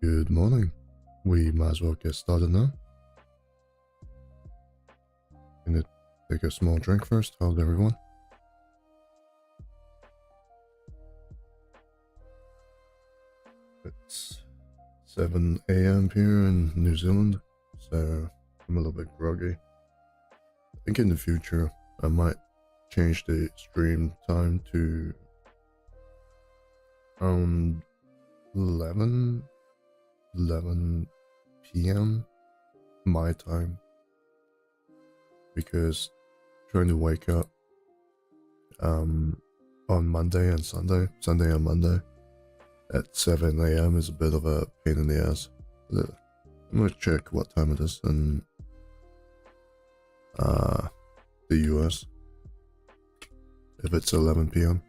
Good morning. We might as well get started now. Gonna take a small drink first. How's everyone? It's 7 a.m. here in New Zealand, so I'm a little bit groggy. I think in the future I might change the stream time to around 11 p.m. my time, because trying to wake up on Monday and Sunday and Monday at 7 a.m. is a bit of a pain in the ass. I'm gonna check what time it is in the US, if it's 11 p.m.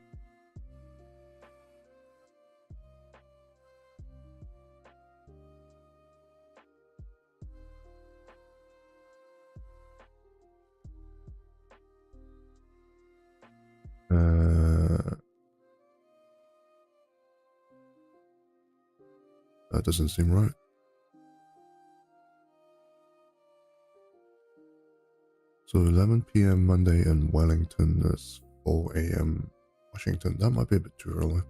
That doesn't seem right. So 11 p.m. Monday in Wellington is 4 a.m. Washington. That might be a bit too early.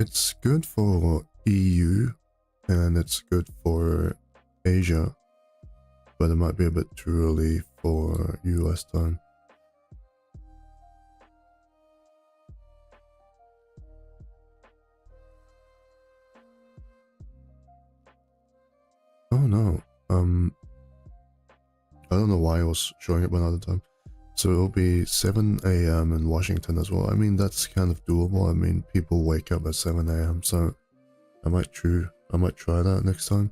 It's good for EU and it's good for Asia, but it might be a bit too early for US time. Oh no, I don't know why I was showing it another time. So it'll be 7 a.m. in Washington as well. I mean, that's kind of doable. I mean, people wake up at 7 a.m. So I might try that next time.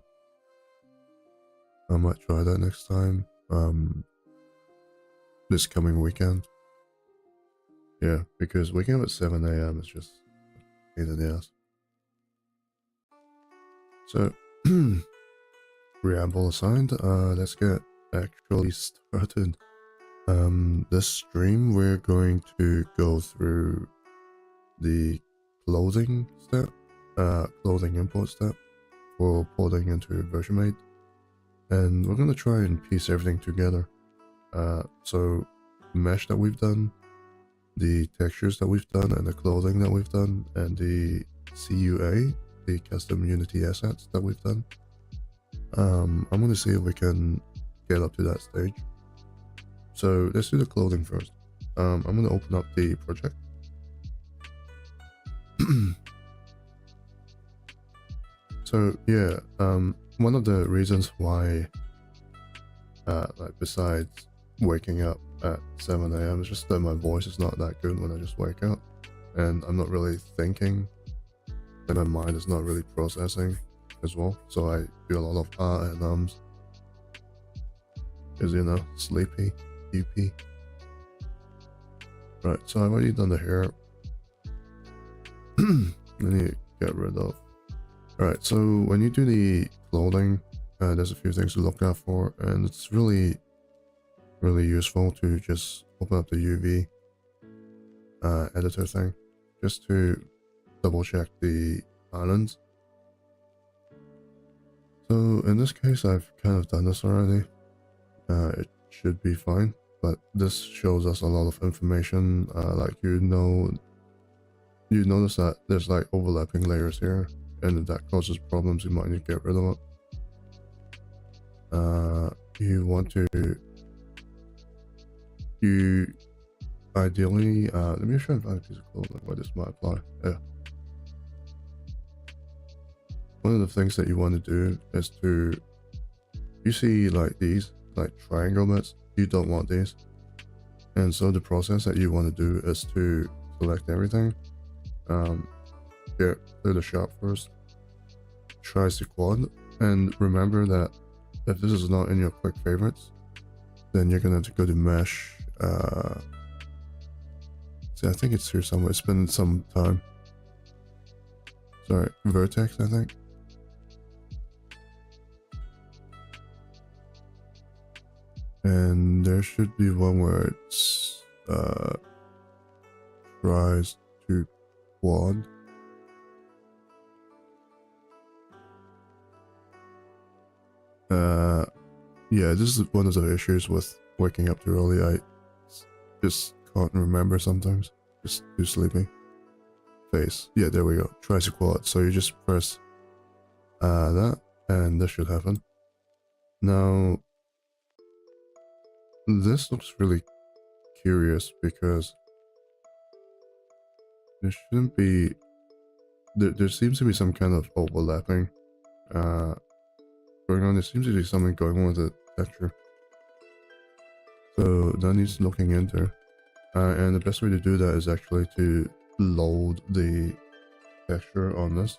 This coming weekend. Yeah, because waking up at 7 a.m. is just a pain in the ass. So, preamble aside, let's get actually started. This stream we're going to go through the clothing step, clothing import step for porting into VersionMate, and we're going to try and piece everything together. So mesh that we've done, the textures that we've done, and the clothing that we've done, and the CUA, the custom Unity assets that we've done. I'm going to see if we can get up to that stage. So let's do the clothing first. I'm going to open up the project. So yeah, one of the reasons why, like besides waking up at 7 a.m. is just that my voice is not that good when I just wake up, and I'm not really thinking, and my mind is not really processing as well. So I do a lot of and ums, because, you know, sleepy, UP. Right, so I've already done the hair. I need to get rid of. Alright, so when you do the clothing, there's a few things to look out for, and it's really useful to just open up the UV editor thing, just to double check the islands. So in this case, I've kind of done this already. It should be fine, but this shows us a lot of information. Like, you notice that there's like overlapping layers here, and if that causes problems, you might need to get rid of it. You ideally, let me try and find a piece of clothing where this might apply. Yeah. One of the things that you want to do is to, you see like these like triangle bits, you don't want these. And so the process that you want to do is to select everything, get to the shop first, try quad, and remember that if this is not in your quick favorites, then you're gonna have to go to mesh. See, I think it's here somewhere. It's been some time. Sorry, vertex, I think. And there should be one where it's tries to quad. Yeah, this is one of the issues with waking up too early. I just can't remember sometimes. Just too sleepy. Face. Yeah, there we go. Tries to quad. So you just press that, and this should happen. Now, this looks really curious because there shouldn't be. There seems to be some kind of overlapping going on. There seems to be something going on with the texture. So that needs looking into. And the best way to do that is actually to load the texture on this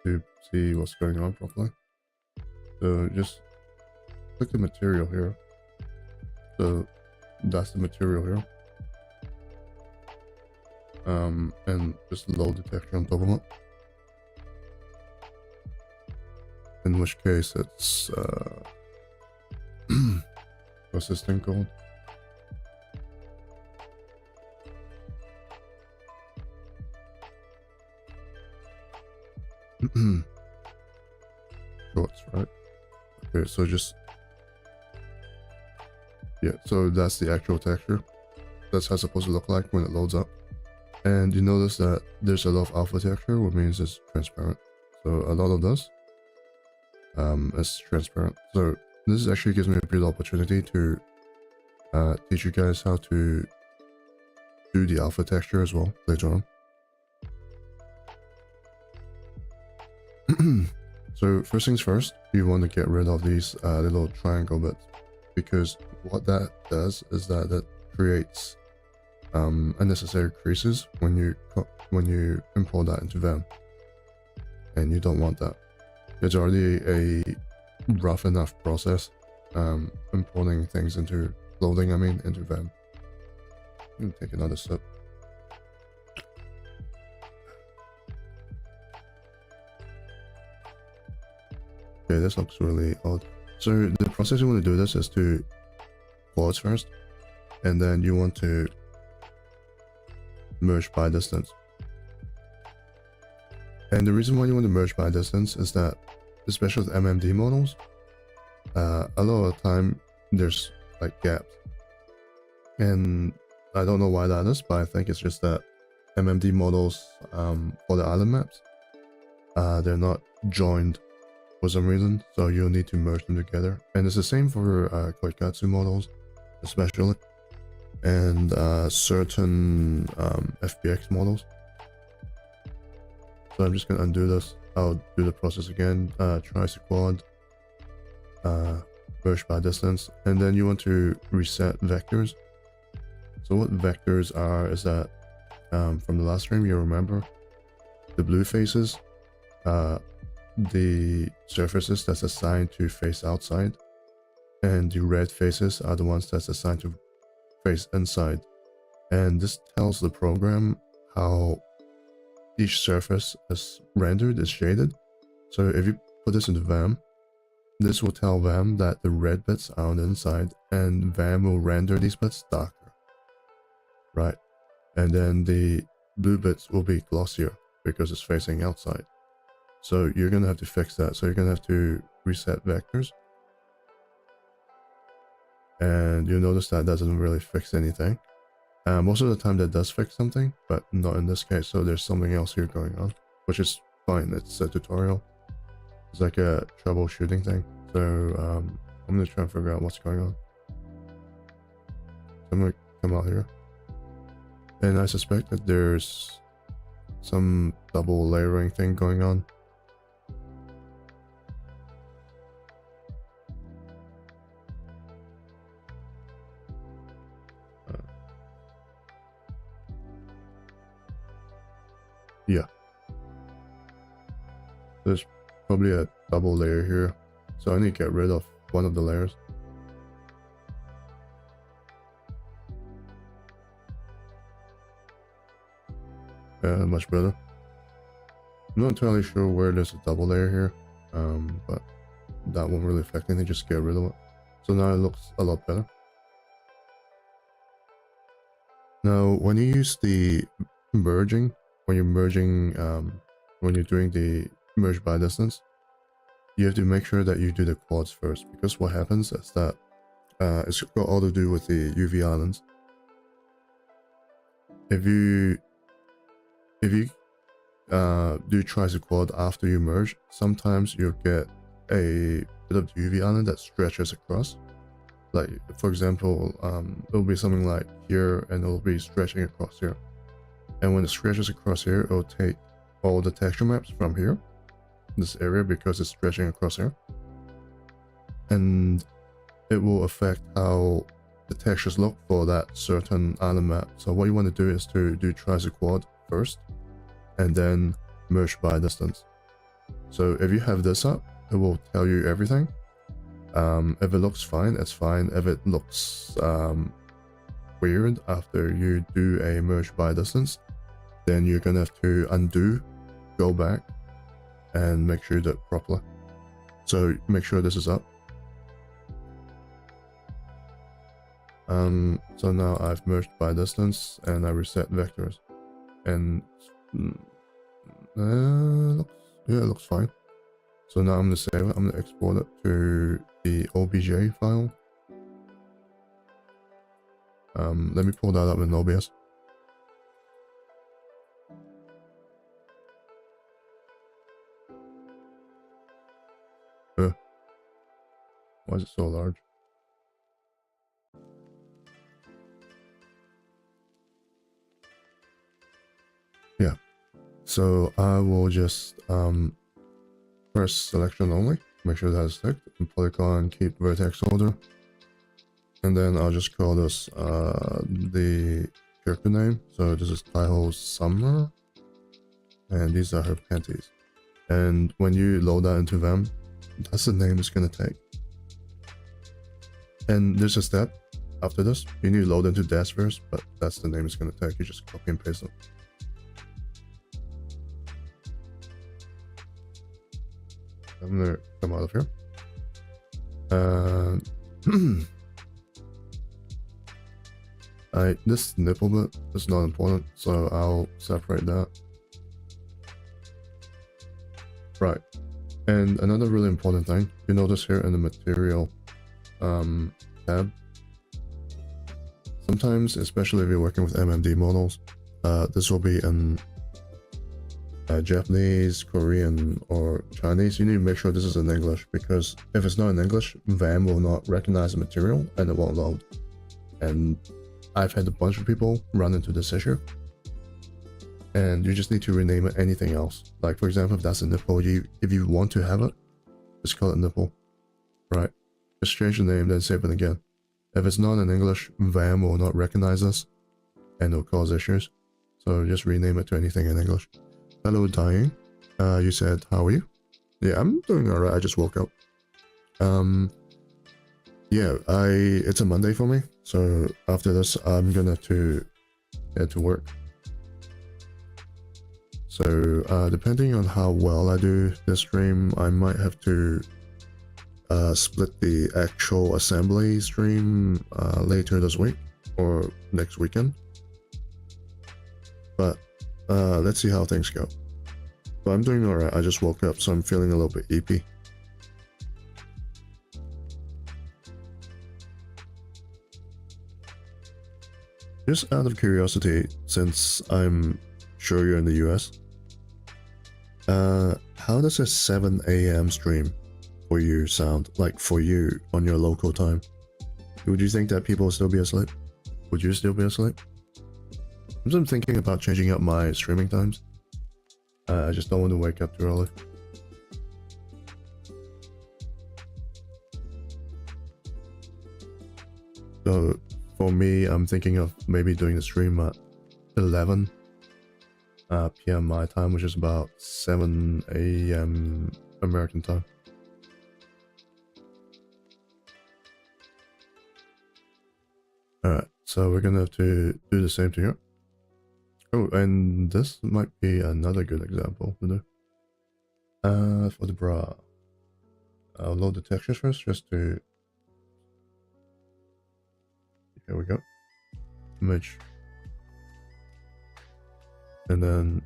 to see what's going on properly. So just click the material here. So that's the material here. And just load the texture on top of it. In which case it's what's this thing called? Shorts, right? Okay, so just yeah, so that's the actual texture. That's how it's supposed to look like when it loads up. And you notice that there's a lot of alpha texture, which means it's transparent. So a lot of this is transparent. So this actually gives me a good opportunity to teach you guys how to do the alpha texture as well later on. So first things first, you want to get rid of these little triangle bits, because what that does is that it creates unnecessary creases when you import that into VaM, and you don't want that. It's already a rough enough process importing things into loading, into VaM. I'm gonna take another sip. Okay, this looks really odd. So the process you want to do this is to quads first, and then you want to merge by distance. And the reason why you want to merge by distance is that, especially with MMD models, a lot of the time there's like gaps. And I don't know why that is, but I think it's just that MMD models for the island maps, they're not joined for some reason, so you'll need to merge them together. And it's the same for Koikatsu models, especially, and certain FBX models. So I'm just gonna undo this. I'll do the process again. Try quad, merge by distance, and then you want to reset vectors. So what vectors are is that from the last stream, you remember the blue faces, the surfaces that's assigned to face outside, and the red faces are the ones that's assigned to face inside. And this tells the program how each surface is rendered, is shaded. So if you put this into VaM, this will tell VaM that the red bits are on the inside, and VaM will render these bits darker, right? And then the blue bits will be glossier because it's facing outside. So you're gonna have to fix that. So you're gonna have to reset vectors, and you'll notice that doesn't really fix anything. Most of the time that does fix something, but not in this case. So there's something else here going on, which is fine. It's a tutorial. It's like a troubleshooting thing. So I'm gonna try and figure out what's going on. I'm gonna come out here, and I suspect that there's some double layering thing going on. There's probably a double layer here, so I need to get rid of one of the layers. Yeah, much better. I'm not entirely sure where there's a double layer here, but that won't really affect anything, just get rid of it. So now it looks a lot better. Now, when you use the merging, when you're merging, when you're doing the merge by distance, you have to make sure that you do the quads first, because what happens is that it's got all to do with the UV islands. If you do tries to quad after you merge, sometimes you'll get a bit of UV island that stretches across. Like, for example, it'll be something like here, and it'll be stretching across here. And when it stretches across here, it'll take all the texture maps from here, this area, because it's stretching across here. And it will affect how the textures look for that certain island map. So what you want to do is to do tries to quad first, and then merge by distance. So if you have this up, it will tell you everything. If it looks fine, it's fine. If it looks weird after you do a merge by distance, then you're gonna have to undo, go back, and make sure you do it properly. So make sure this is up. So now I've merged by distance and I reset vectors, and it looks fine. So now I'm gonna save it. I'm gonna export it to the OBJ file. Let me pull that up in OBS. Why is it so large? Yeah. So I will just press selection only, make sure that is ticked, and polygon, keep vertex order. And then I'll just call this the character name. So this is Taiho Summer, and these are her panties. And when you load that into VaM, that's the name it's gonna take. And there's a step after this. You need to load into Dash first, but that's the name it's gonna take. You just copy and paste it. I'm gonna come out of here. This nipple bit is not important, so I'll separate that. Right. And another really important thing, you notice here in the material tab, sometimes, especially if you're working with MMD models, this will be in Japanese, Korean, or Chinese. You need to make sure this is in English, because if it's not in English, VaM will not recognize the material and it won't load. And I've had a bunch of people run into this issue, and you just need to rename it anything else. Like, for example, if that's a nipple, if you want to have it, just call it nipple, right? Just change the name, then save it again. If it's not in English, VaM will not recognize this, and it'll cause issues. So just rename it to anything in English. Hello, Dying. You said, how are you? Yeah, I'm doing alright. I just woke up. Yeah, it's a Monday for me, so after this, I'm gonna have to head to work. So, depending on how well I do this stream, I might have to split the actual assembly stream later this week or next weekend. But let's see how things go. But I'm doing alright. I just woke up, so I'm feeling a little bit eepy. Just out of curiosity, since I'm sure you're in the US, how does a 7 AM stream for you sound? Like, for you, on your local time? Would you think that people will still be asleep? Would you still be asleep? I'm thinking about changing up my streaming times. I just don't want to wake up too early. So, for me, I'm thinking of maybe doing the stream at 11 p.m. my time, which is about 7 a.m. American time. Alright, so we're gonna have to do the same to here. Oh, and this might be another good example to do. For the bra, I'll load the textures first, just to... Here we go. Image. And then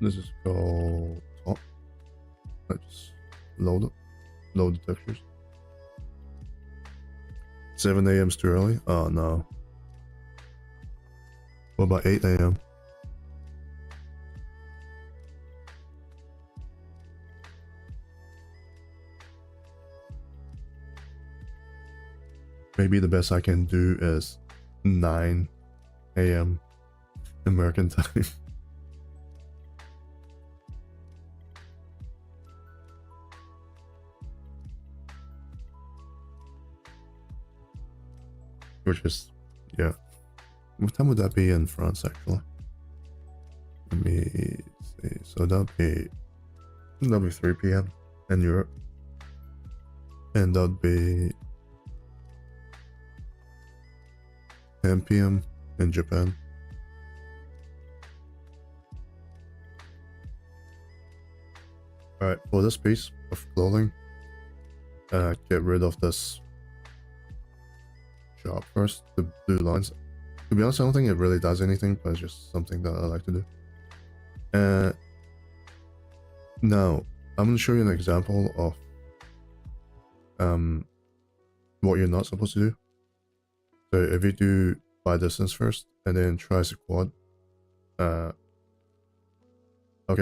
this is called top. Let's load it. Load the textures. 7 a.m. is too early? Oh no. What about 8 a.m.? Maybe the best I can do is 9 a.m. American time. Which is, yeah. What time would that be in France, actually? Let me see. So that'll be 3 p.m. in Europe. And that'll be 10 p.m. in Japan. Alright, for this piece of clothing, get rid of this job first, the blue lines. To be honest, I don't think it really does anything, but it's just something that I like to do. Now, I'm going to show you an example of what you're not supposed to do. So if you do by distance first, and then tries a quad, okay,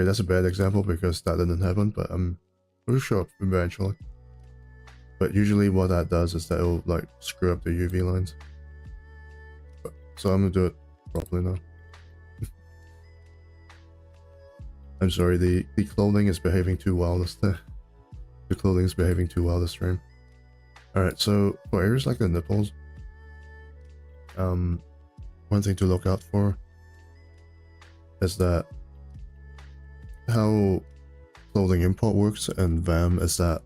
that's a bad example because that didn't happen, but I'm pretty sure eventually. But usually what that does is that it'll like screw up the UV lines. So I'm gonna do it properly now. I'm sorry, the clothing is behaving too well this day. The clothing is behaving too well this stream. Alright, so for areas like the nipples, one thing to look out for is that how clothing import works in VaM is that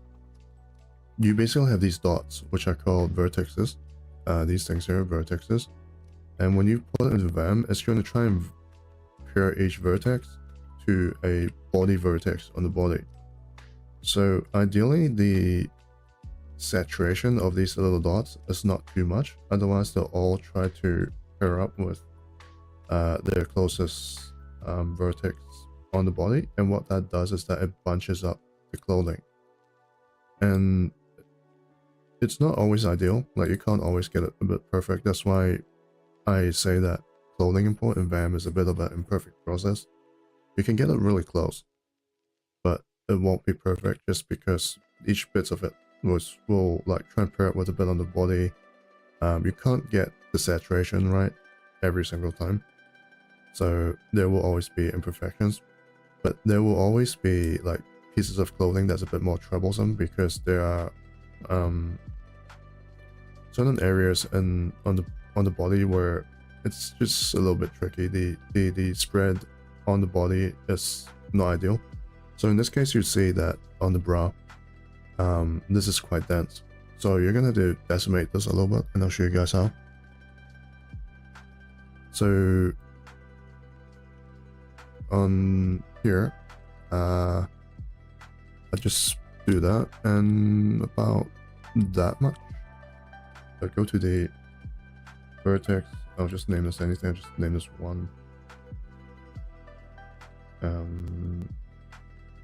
you basically have these dots, which are called vertexes. These things here are vertexes. And when you put it into VaM, it's going to try and pair each vertex to a body vertex on the body. So ideally, the saturation of these little dots is not too much. Otherwise, they'll all try to pair up with their closest vertex on the body. And what that does is that it bunches up the clothing. And it's not always ideal. Like, you can't always get it a bit perfect. That's why I say that clothing import in VaM is a bit of an imperfect process. You can get it really close, but it won't be perfect just because each bits of it will like try and pair it with a bit on the body. You can't get the saturation right every single time. So there will always be imperfections, but there will always be like pieces of clothing that's a bit more troublesome because there are certain areas on the body where it's just a little bit tricky. The spread on the body is not ideal. So in this case, you see that on the bra, this is quite dense. So you're gonna do decimate this a little bit, and I'll show you guys how. So on here, I just do that, and about that much. So go to the vertex. I'll just name this anything. I'll just name this 1.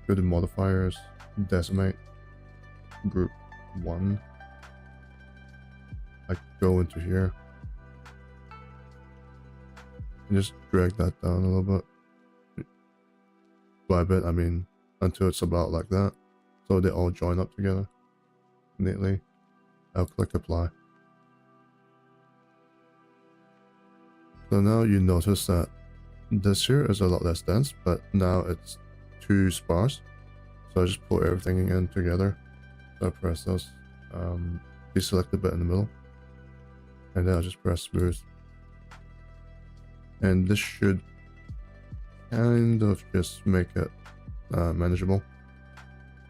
Go to modifiers, decimate, group 1. I go into here and just drag that down a little bit. By a bit, I mean until it's about like that, so they all join up together neatly. I'll click apply. So now you notice that this here is a lot less dense, but now it's too sparse. So I just pull everything in together. So I press those, deselect the bit in the middle, and then I'll just press smooth. And this should kind of just make it manageable.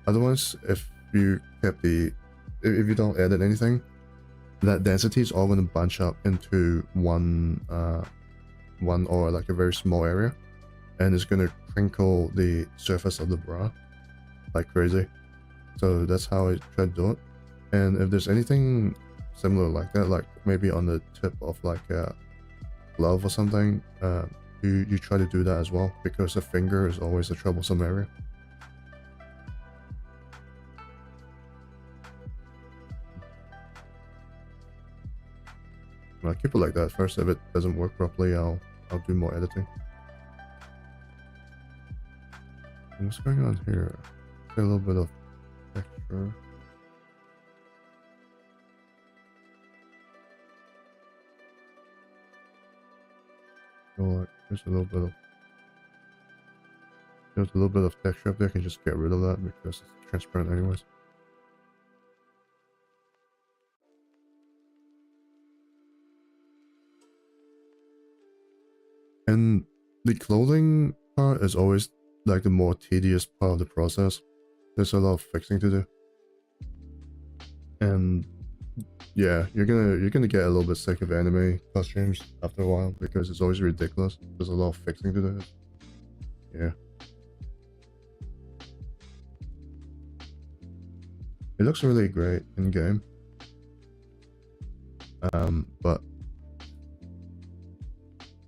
Otherwise, if you kept if you don't edit anything, that density is all going to bunch up into one or like a very small area, and it's going to crinkle the surface of the bra like crazy. So that's how I try to do it. And if there's anything similar like that, like maybe on the tip of like a glove or something, you try to do that as well, because the finger is always a troublesome area. I'll keep it like that first. If it doesn't work properly, I'll do more editing. What's going on here? A little bit of texture. There's a little bit of texture up there. I can just get rid of that because it's transparent anyways. And the clothing part is always like the more tedious part of the process. There's a lot of fixing to do. And yeah, you're gonna get a little bit sick of anime costumes after a while because it's always ridiculous. There's a lot of fixing to do. Yeah. It looks really great in game. But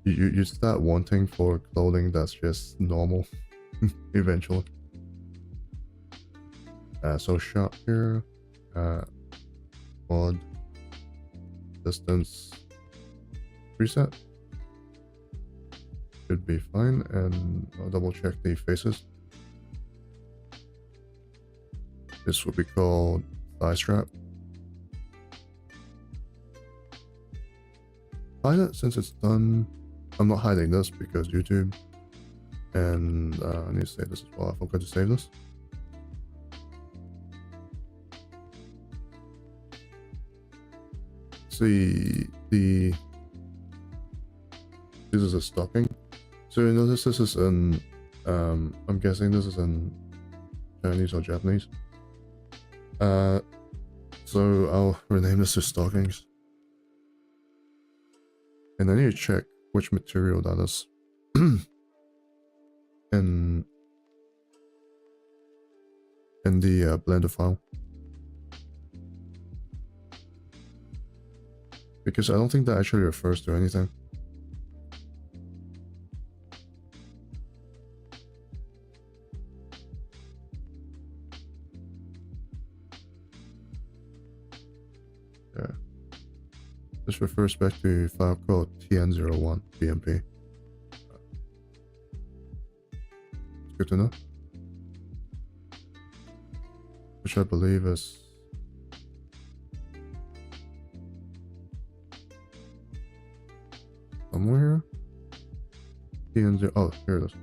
you start wanting for clothing that's just normal eventually. So shot here, quad, distance preset should be fine, and I'll double check the faces. This would be called thigh strap. Hide it since it's done. I'm not hiding this because YouTube, and I need to save this as well. I forgot to save this. See, this is a stocking. So you notice this is in, I'm guessing this is in Chinese or Japanese. So I'll rename this to stockings. And I need to check which material that is. in the Blender file. Because I don't think that actually refers to anything. Yeah. This refers back to file code TN01 BMP. It's good to know. Which I believe is somewhere. TN0. Oh, here it is.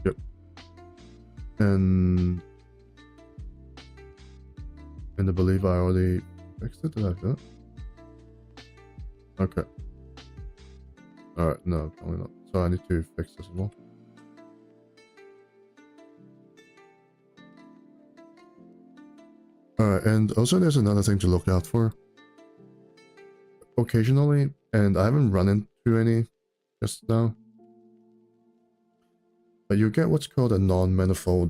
Yep. And I believe I already fixed it. Did I do it? Okay. Alright, no, probably not. So I need to fix this as well. Alright, and also there's another thing to look out for. Occasionally, and I haven't run into any just now, but you get what's called a non-manifold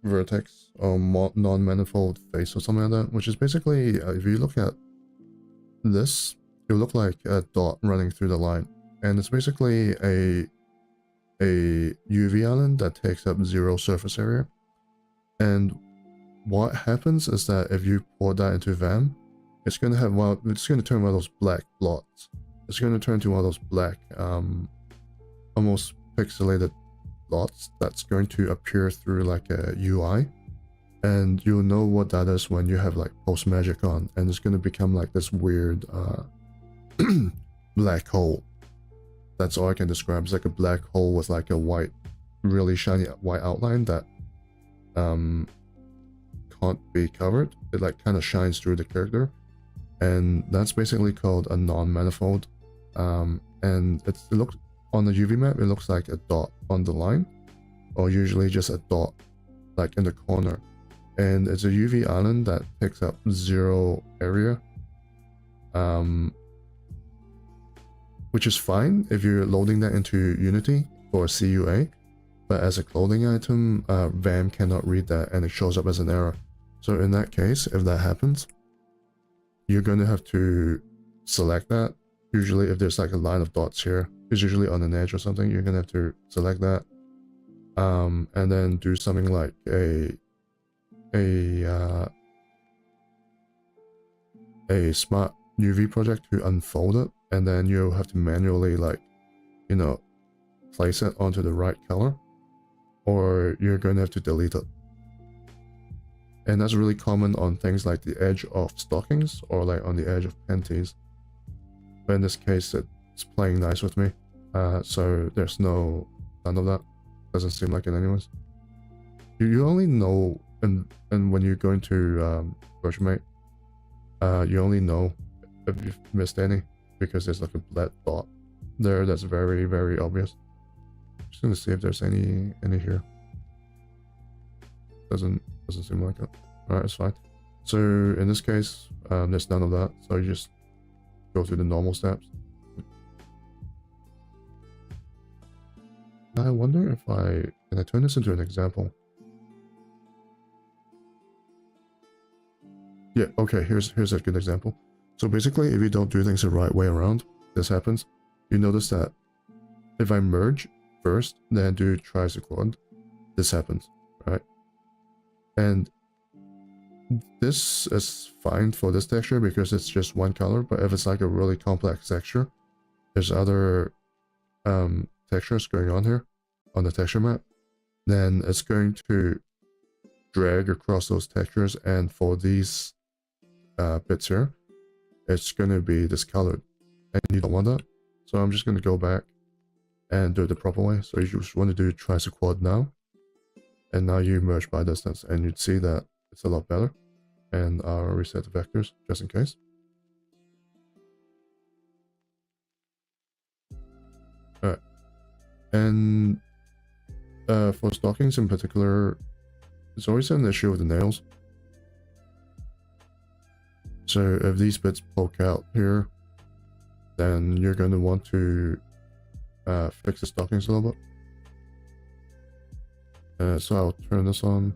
vertex or non-manifold face or something like that, which is basically, if you look at this, it'll look like a dot running through the line. And it's basically a UV island that takes up 0 surface area. And what happens is that if you pour that into VaM, it's going to have it's going to turn one of those black blots. It's going to turn to one of those black, almost pixelated dots that's going to appear through like a UI. And you'll know what that is when you have like post magic on, and it's going to become like this weird black hole. That's all I can describe. It's like a black hole with like a white, really shiny white outline that can't be covered. It like kind of shines through the character, and that's basically called a non-manifold. And it looks on the UV map, it looks like a dot on the line, or usually just a dot like in the corner. And it's a UV island that takes up 0 area, which is fine if you're loading that into Unity or CUA, but as a clothing item, VaM cannot read that and it shows up as an error. So in that case, if that happens, you're going to have to select that. Usually if there's like a line of dots here, it's usually on an edge or something, you're going to have to select that, and then do something like a smart UV project to unfold it, and then you'll have to manually, like, you know, place it onto the right color, or you're going to have to delete it. And that's really common on things like the edge of stockings or like on the edge of panties. But in this case, it's playing nice with me. So there's none of that. Doesn't seem like it anyways. You only know, and when you're going to version mate, you only know if you've missed any, because there's like a black dot there that's very, very obvious. Just gonna see if there's any here. Doesn't seem like it. Alright, it's fine. So in this case, there's none of that, so you just go through the normal steps. I wonder if can I turn this into an example? Yeah, okay, here's a good example. So basically, if you don't do things the right way around, this happens. You notice that if I merge first, then do try sequence, this happens, right? And this is fine for this texture because it's just one color, but if it's like a really complex texture, there's other textures going on here on the texture map, then it's going to drag across those textures, and for these bits here, it's going to be discolored, and you don't want that. So I'm just going to go back and do it the proper way. So you just want to do twice a quad now, and now you merge by distance, and you'd see that it's a lot better. And I'll reset the vectors just in case. Alright, and for stockings in particular, it's always an issue with the nails. So if these bits poke out here, then you're going to want to fix the stockings a little bit. So I'll turn this on.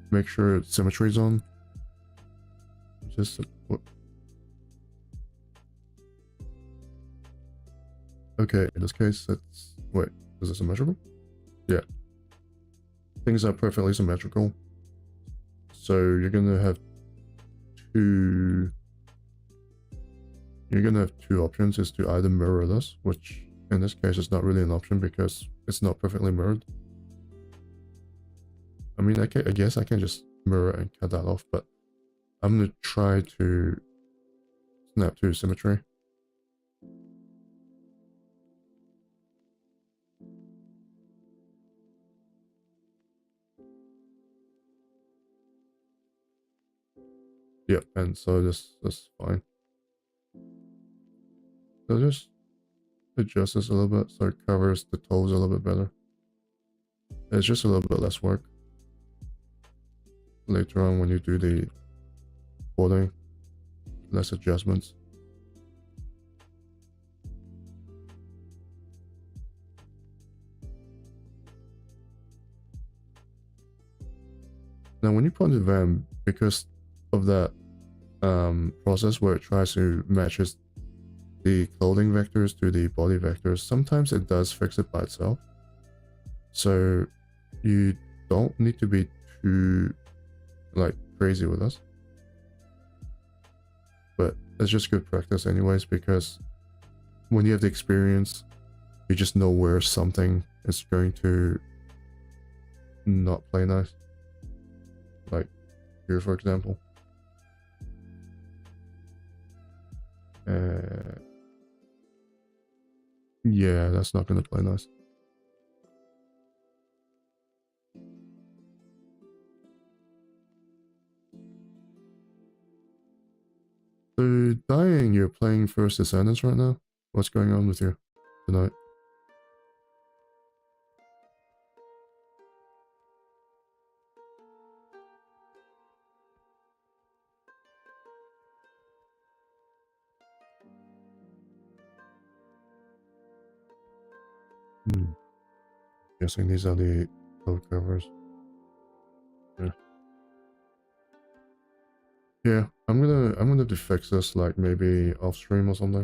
Make sure symmetry is on. Just okay, in this case, it's wait, is this symmetrical? Yeah. Things are perfectly symmetrical. So you're gonna have two options, is to either mirror this, which in this case is not really an option because it's not perfectly mirrored. I mean, I guess I can just mirror and cut that off, but I'm gonna try to snap to symmetry. Yep, and so this is fine. So just adjust this a little bit so it covers the toes a little bit better. It's just a little bit less work later on when you do the boarding, less adjustments. Now when you put in VaM, because of that process where it tries to matches the clothing vectors to the body vectors, sometimes it does fix it by itself. So you don't need to be too like crazy with this, but it's just good practice anyways, because when you have the experience, you just know where something is going to not play nice. Like here, for example. Yeah, that's not going to play nice. you dying, you're playing First Descendants right now? What's going on with you tonight? Guessing these are the code covers. Yeah, I'm gonna fix this like maybe off stream or something.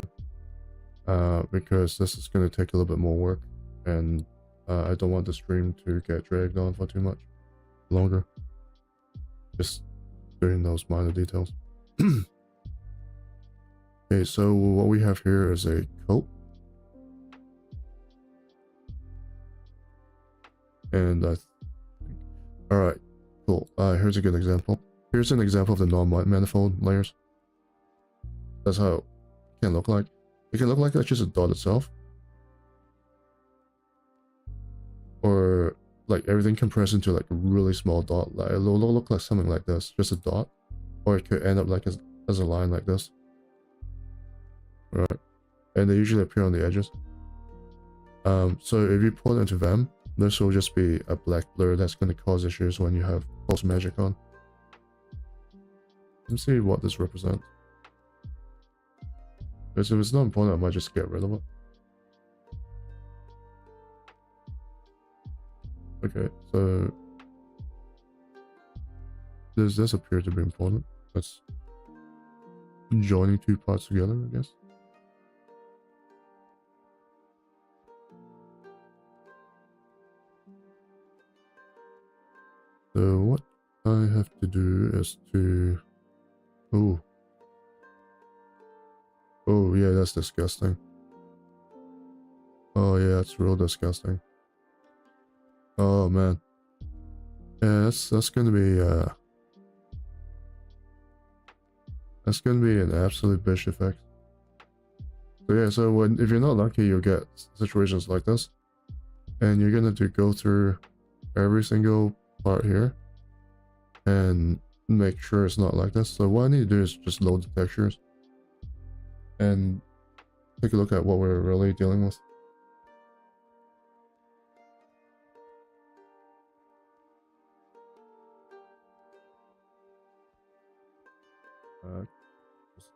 Because this is gonna take a little bit more work, and I don't want the stream to get dragged on for too much longer. Just doing those minor details. Okay, so what we have here is a coat. And alright, cool. Here's a good example. Here's an example of the non-manifold layers. That's how it can look like. It can look like that's just a dot itself. Or like everything compressed into like a really small dot. Like it'll look like something like this, just a dot. Or it could end up like as a line like this. Right. And they usually appear on the edges. So if you pull it into VaM, this will just be a black blur that's going to cause issues when you have pulse magic on. Let's see what this represents. Because if it's not important, I might just get rid of it. Okay, so does this appear to be important? That's joining two parts together, I guess. So what I have to do is to... Oh, yeah, that's disgusting. Oh yeah, that's real disgusting. Oh man. Yeah, that's gonna be that's gonna be an absolute bitch effect. So yeah, so if you're not lucky, you'll get situations like this, and you're gonna go through every single part here and make sure it's not like this. So what I need to do is just load the textures and take a look at what we're really dealing with.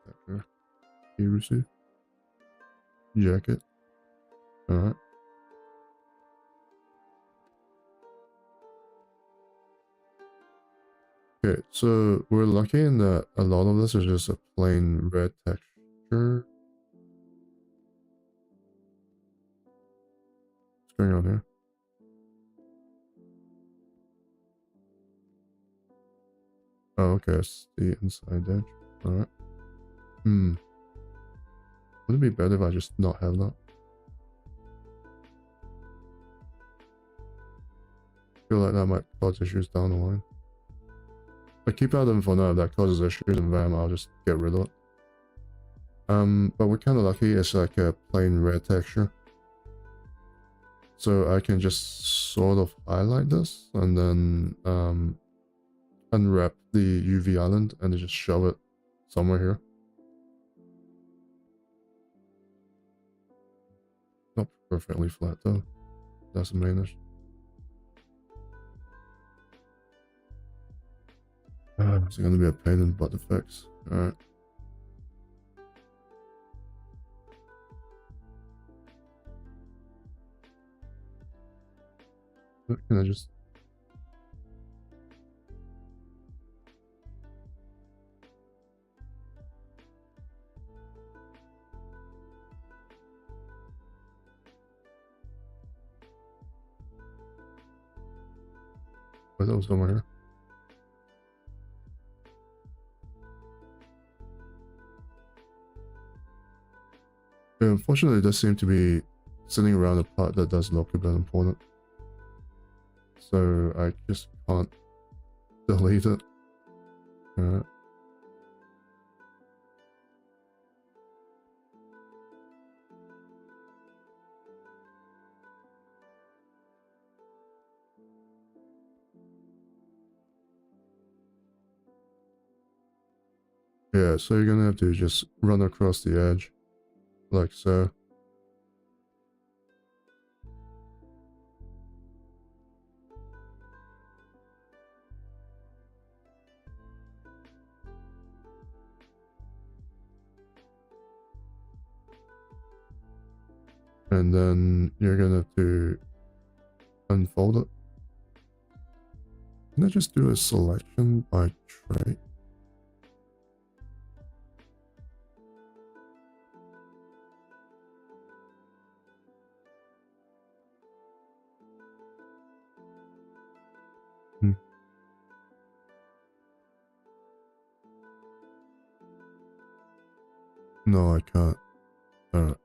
Texture. Receive. Jacket. Alright. Okay, so we're lucky in that a lot of this is just a plain red texture. What's going on here? Oh, okay, it's the inside edge. Alright. Would it be better if I just not have that? I feel like that might cause issues down the line. But keep out of them for now. If that causes issues in VaM, I'll just get rid of it. But we're kind of lucky. It's like a plain red texture. So I can just sort of highlight this and then unwrap the UV island and just shove it somewhere here. Not perfectly flat though. That's the main issue. It's gonna be a pain in the butt to fix. Alright. Can I just... That was somewhere here. Yeah, unfortunately, it does seem to be sitting around a part that does look a bit important. So I just can't delete it. Alright. Yeah, so you're gonna have to just run across the edge, like so. And then you're gonna have to unfold it. Can I just do a selection by trait? No, I can't. Alright.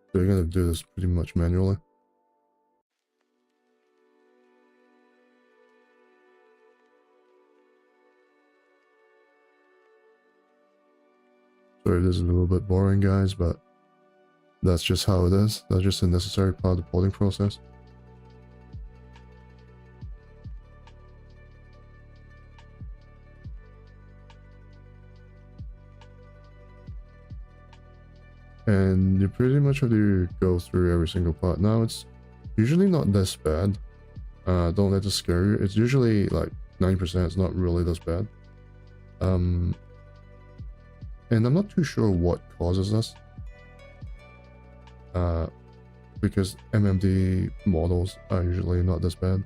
So you're gonna do this pretty much manually. Sorry, this is a little bit boring, guys, but that's just how it is. That's just a necessary part of the porting process. And you pretty much have to go through every single part. Now, it's usually not this bad. Don't let it scare you. It's usually like 9%. It's not really this bad. And I'm not too sure what causes this. Because MMD models are usually not this bad.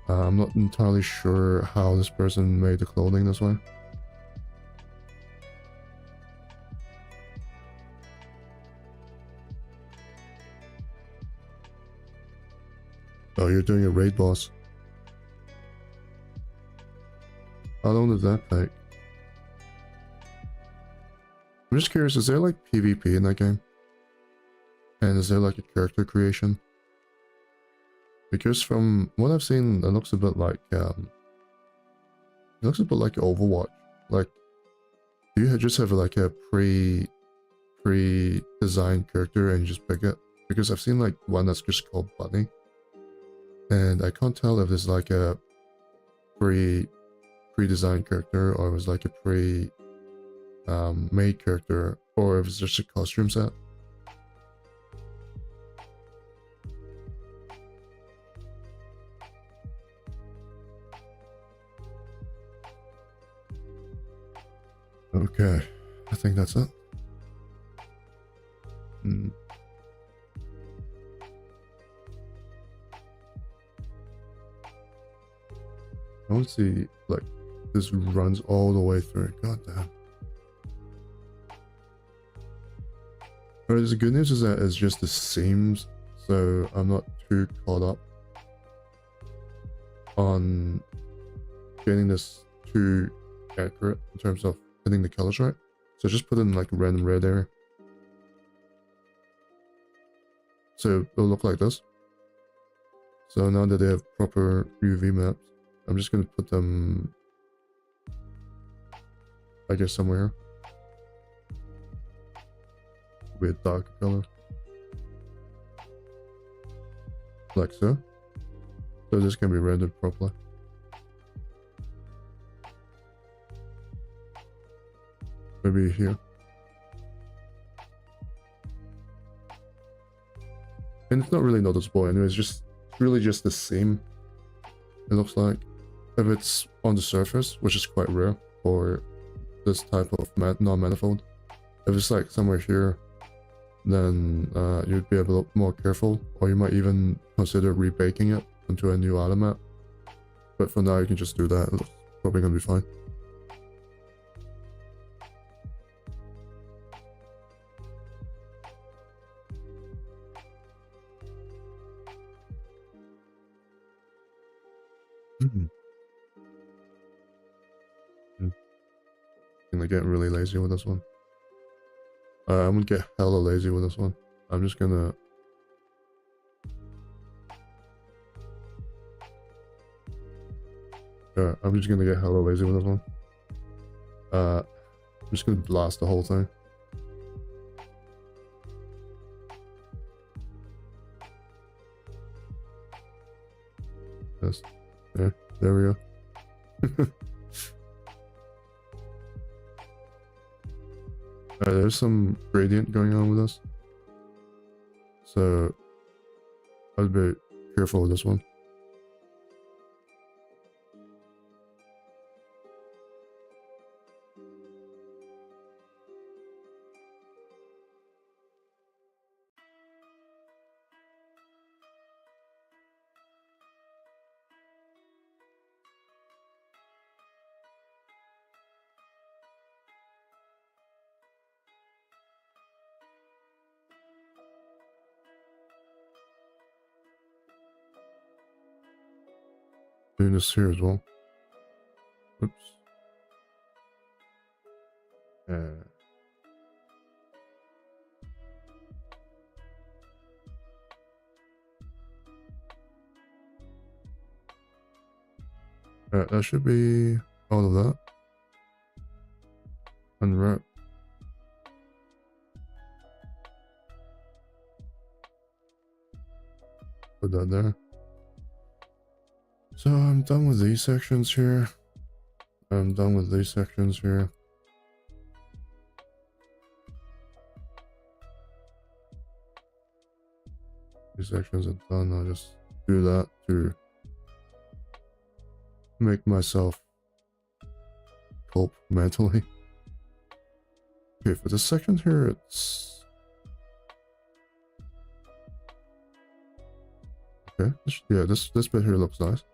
I'm not entirely sure how this person made the clothing this way. Oh, you're doing a raid boss. How long does that take? I'm just curious, is there like PvP in that game? And is there like a character creation? Because from what I've seen, it looks a bit like Overwatch. Like, do you just have like a pre-designed character and you just pick it? Because I've seen like one that's just called Bunny, and I can't tell if there's like a pre-designed character or it was like a made character, or if it's just a costume set. Okay, I think that's it. I want to see, like, this runs all the way through. God damn. Alright, the good news is that it's just the seams, so I'm not too caught up on getting this too accurate in terms of getting the colors right. So just put in like a random red area. So it'll look like this. So now that they have proper UV maps, I'm just going to put them, I guess, somewhere with dark color. Like so. So this can be rendered properly. Maybe here. And it's not really noticeable anyway, it's just really just the same, it looks like. If it's on the surface, which is quite rare for this type of non-manifold. If it's like somewhere here, then you'd be a little more careful, or you might even consider rebaking it into a new item map. But for now, you can just do that. It's probably gonna be fine. I'm getting really lazy with this one. I'm gonna get hella lazy with this one. I'm just gonna... I'm just gonna get hella lazy with this one. I'm just gonna blast the whole thing. This There we go. Alright, there's some gradient going on with us. So I'll be careful with this one. Doing this here as well. Oops. Alright, that should be all of that. Unwrap. Put that there. So I'm done with these sections here. I'm done with these sections here. These sections are done. I'll just do that to make myself cope mentally. Okay, for this section here, it's okay. Yeah, this bit here looks nice.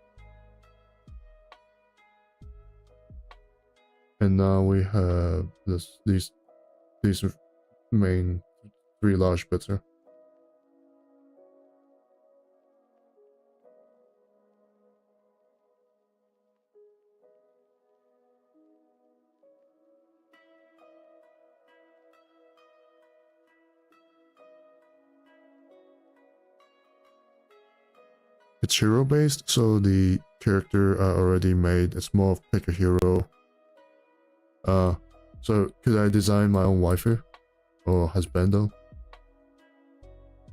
And now we have these main 3 large bits here. It's hero based, so the character are already made. It's more of pick a hero. So could I design my own waifu or husbando?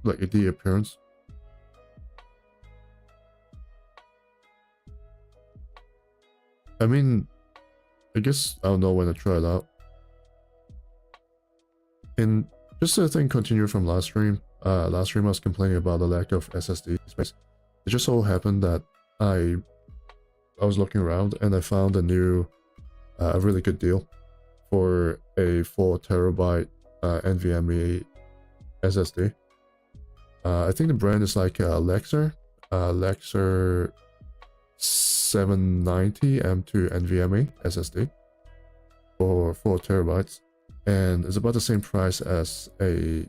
Like the appearance? I mean, I guess I'll know when to try it out. And just to continue from last stream I was complaining about the lack of SSD space. It just so happened that I was looking around and I found a really good deal for a 4 terabyte NVMe SSD. I think the brand is like Lexer 790 M2 NVMe SSD for 4 terabytes, and it's about the same price as a.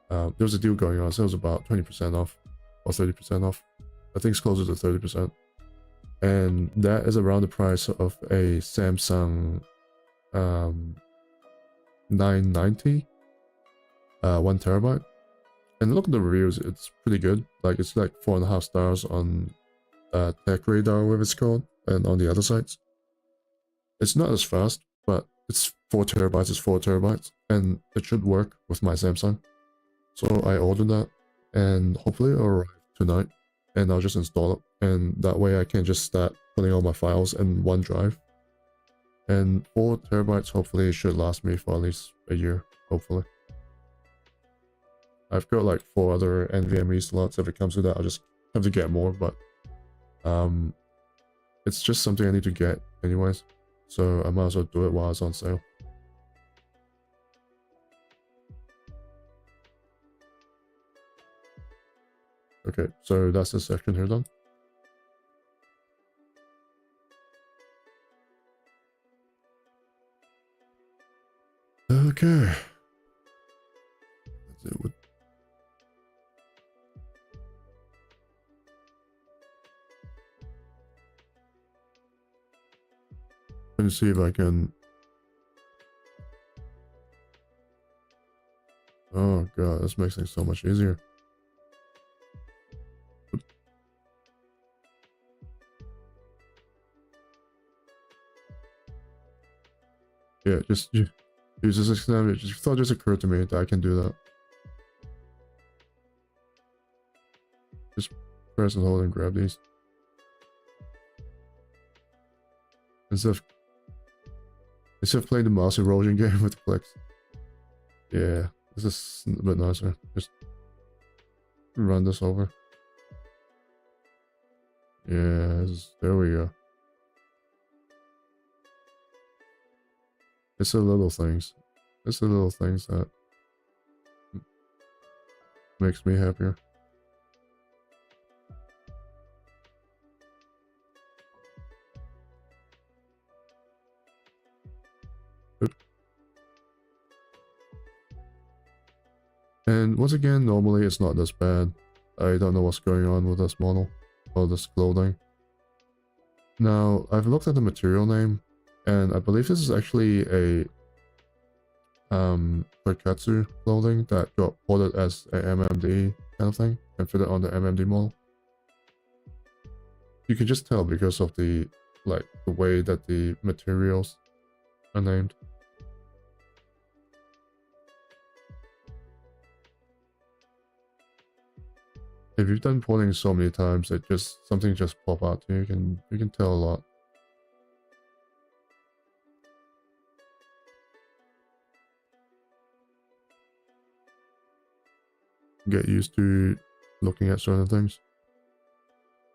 There was a deal going on, so it was about 20% off or 30% off. I think it's closer to 30%, and that is around the price of a Samsung 990 1 terabyte. And look at the reviews, it's pretty good. Like, it's like 4.5 stars on Tech Radar, whatever it's called, and on the other sites. It's not as fast, but it's 4 terabytes is 4 terabytes, and it should work with my Samsung. So I ordered that, and hopefully it'll arrive tonight, and I'll just install it, and that way I can just start putting all my files in one drive. And 4 terabytes hopefully should last me for at least a year, hopefully. I've got like 4 other NVMe slots. If it comes to that, I'll just have to get more, but it's just something I need to get anyways, so I might as well do it while it's on sale. Okay, so that's the section here done. Okay. That's it. Let me see if I can. Oh god, this makes things so much easier. Yeah, just use this example. It just occurred to me that I can do that. Just press and hold and grab these. instead of playing the mouse erosion game with clicks. Yeah, this is a bit nicer. Just run this over. Yes, there we go. It's the little things. It's the little things that makes me happier. And once again, normally it's not this bad. I don't know what's going on with this model or this clothing. Now, I've looked at the material name, and I believe this is actually a Toikatsu clothing that got ported as a MMD kind of thing and fitted on the MMD model. You can just tell because of the way that the materials are named. If you've done porting so many times, something just pop out to you. You can tell a lot. Get used to looking at certain things.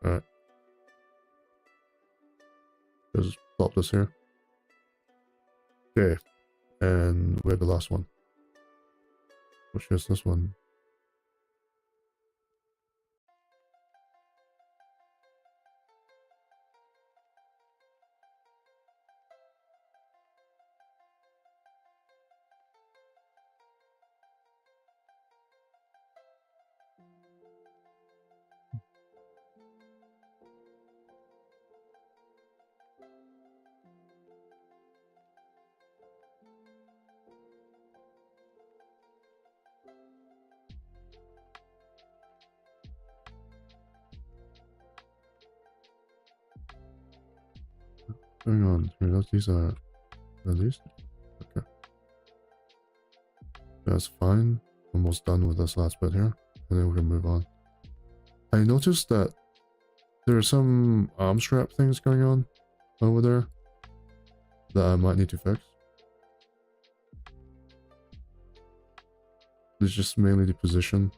Alright. Just plop this here. Okay. And we're the last one. Which is this one. Hang on, these are these? Okay. That's fine. Almost done with this last bit here. And then we can move on. I noticed that there are some arm strap things going on over there that I might need to fix. It's just mainly the position.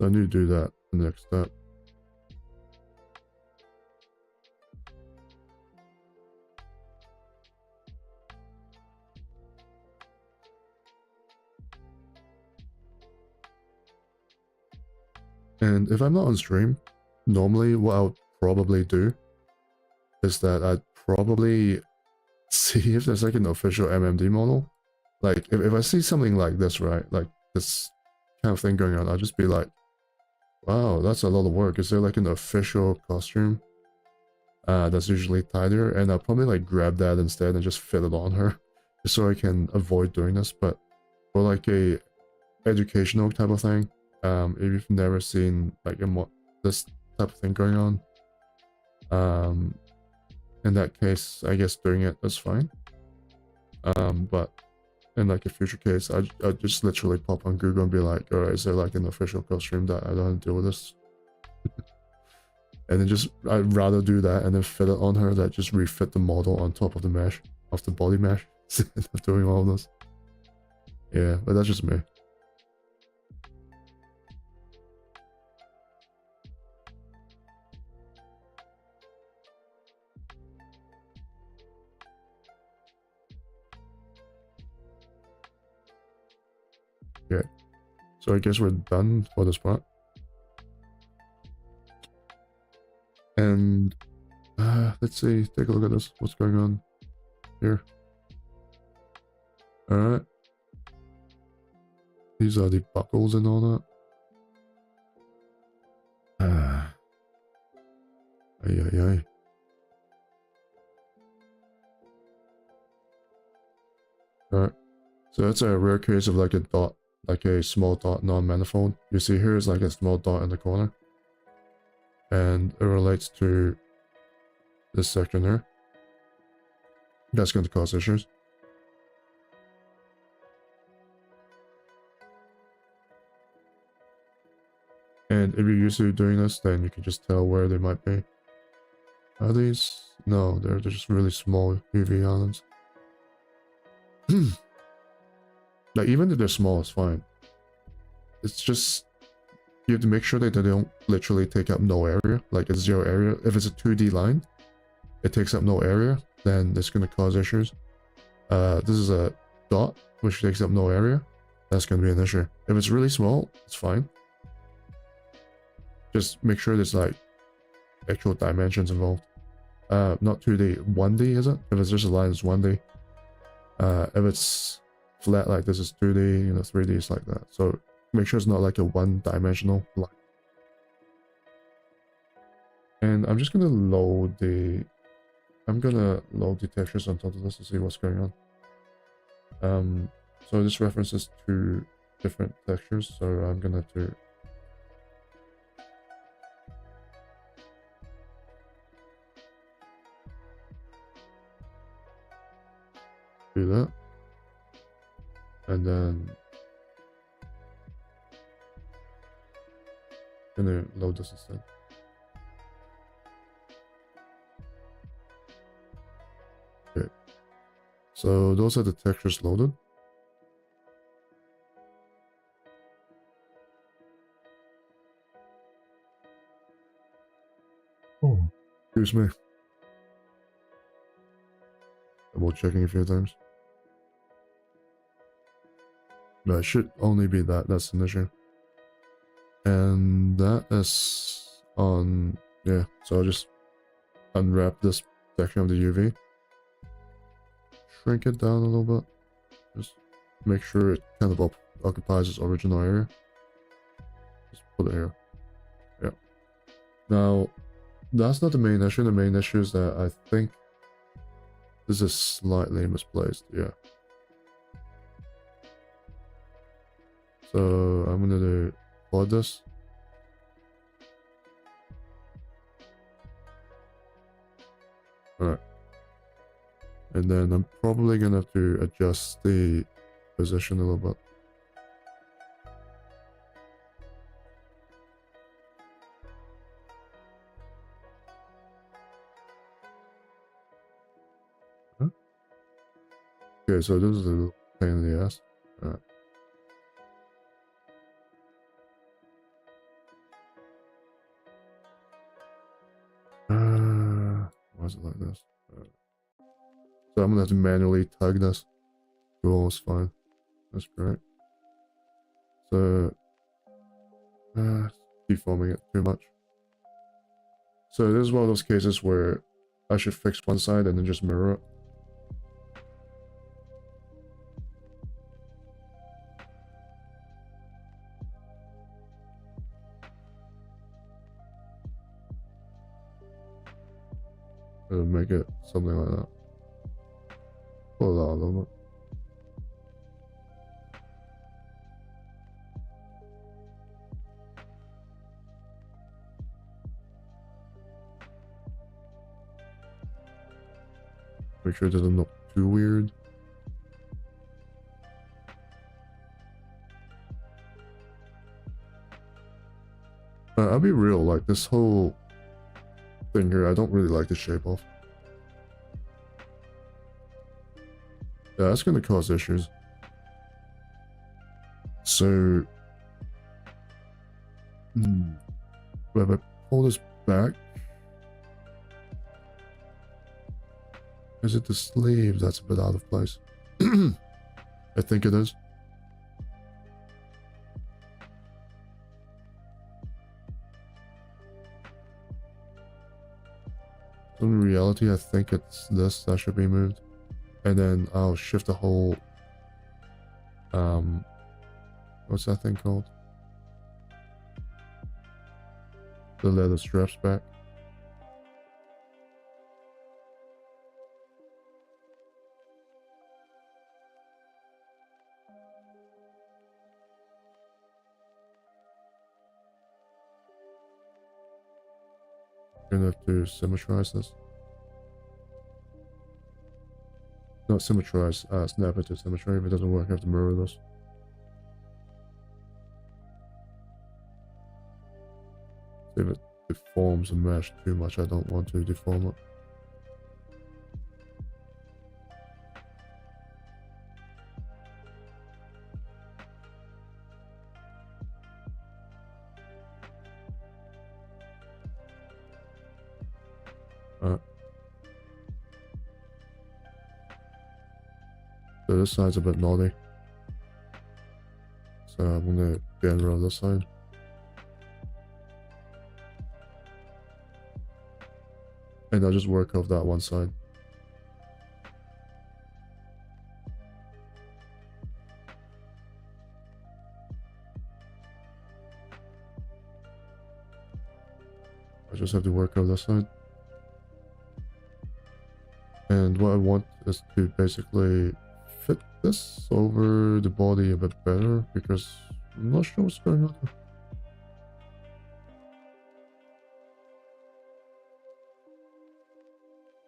I need to do that the next step. And if I'm not on stream, normally what I would probably do is that I'd probably see if there's like an official MMD model. Like if I see something like this, right? Like this kind of thing going on, I'll just be like, wow, that's a lot of work. Is there like an official costume that's usually tidier? And I'll probably like grab that instead and just fit it on her just so I can avoid doing this. But for like a educational type of thing, if you've never seen like this type of thing going on, in that case, I guess doing it is fine. But in like a future case, I'd just literally pop on Google and be like, alright, is there like an official costume that I don't have to deal with this? And then I'd rather do that and then fit it on her that just refit the model on top of the mesh, of the body mesh, instead of doing all of this. Yeah, but that's just me. Okay, so I guess we're done for this part. And let's see, take a look at this. What's going on here? Alright. These are the buckles and all that. Ay. Alright. So that's a rare case of like a dot, like a small dot non-manifold. You see here is like a small dot in the corner. And it relates to this section here. That's going to cause issues. And if you're used to doing this, then you can just tell where they might be. Are these? No, they're just really small UV islands. Like, even if they're small, it's fine. It's just, you have to make sure that they don't literally take up no area. Like, it's 0 area. If it's a 2D line, it takes up no area, then it's going to cause issues. This is a dot, which takes up no area. That's going to be an issue. If it's really small, it's fine. Just make sure there's like actual dimensions involved. Not 2D, 1D is it? If it's just a line, it's 1D. If it's flat like this is 2D, you know, 3D is like that. So make sure it's not like a one-dimensional line. And I'm just gonna load the textures on top of this to see what's going on. So this references two different textures, so I'm gonna do that, and then gonna load this instead. Okay, so those are the textures loaded. Oh, excuse me. Double checking a few times. No, it should only be that. That's an issue. And that is on, yeah, so I'll just unwrap this section of the UV. Shrink it down a little bit. Just make sure it kind of occupies its original area. Just put it here. Yeah. Now, that's not the main issue. The main issue is that I think this is slightly misplaced. Yeah. So I'm gonna do plot this. Alright. And then I'm probably gonna have to adjust the position a little bit. Huh? Okay, so this is a little pain in the ass. Alright. Why is it like this? So I'm gonna have to manually tug this. Cool, it's fine. That's great. So, deforming it too much. So this is one of those cases where I should fix one side and then just mirror it. And make it something like that. Pull it out a little bit. Make sure it doesn't look too weird. I'll be real, like this whole thing here, I don't really like the shape of. Yeah, that's gonna cause issues. So, if I pull this back, is it the sleeve that's a bit out of place? I think it is. So in reality, I think it's this that should be moved. And then I'll shift the whole, what's that thing called? The leather straps back. Gonna have to symmetrize this. Not symmetrize, snap it to symmetry. If it doesn't work, I have to mirror this. if it deforms the mesh too much, I don't want to deform it. So this side's a bit naughty. So I'm gonna get rid of this side. And I'll just work off that one side. I just have to work off this side. And what I want is to basically fit this over the body a bit better, because I'm not sure what's going on.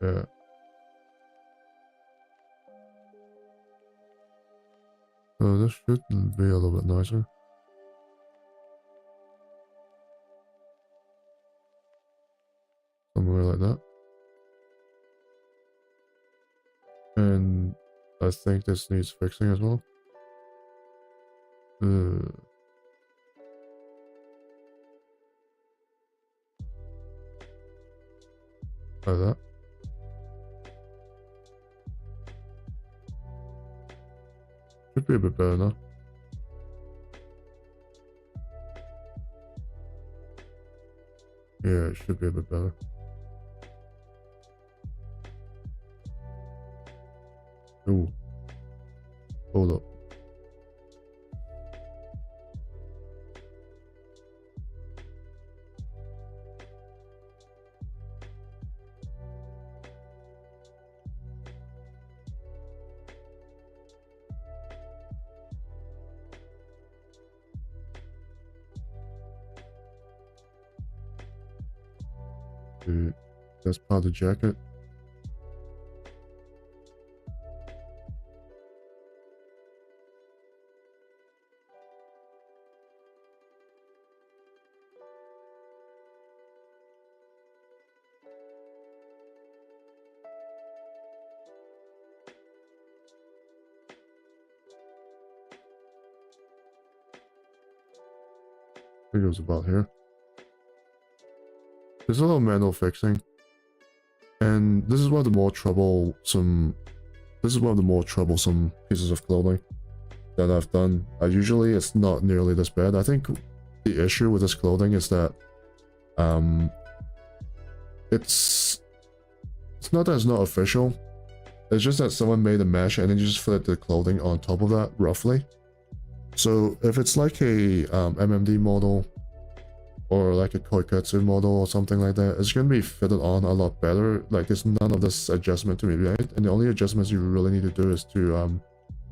Yeah. So this should be a little bit nicer. Somewhere like that. And I think this needs fixing as well. Like that. Should be a bit better now. Yeah, it should be a bit better. Ooh. Hold up. Dude, that's part of the jacket. I think it was about here. There's a little manual fixing. And this is one of the more troublesome pieces of clothing that I've done. Usually it's not nearly this bad. I think the issue with this clothing is that it's not that it's not official. It's just that someone made a mesh and then you just fit the clothing on top of that roughly. So if it's like a MMD model or like a Koikatsu model or something like that, it's going to be fitted on a lot better. Like there's none of this adjustment to be made, and the only adjustments you really need to do is to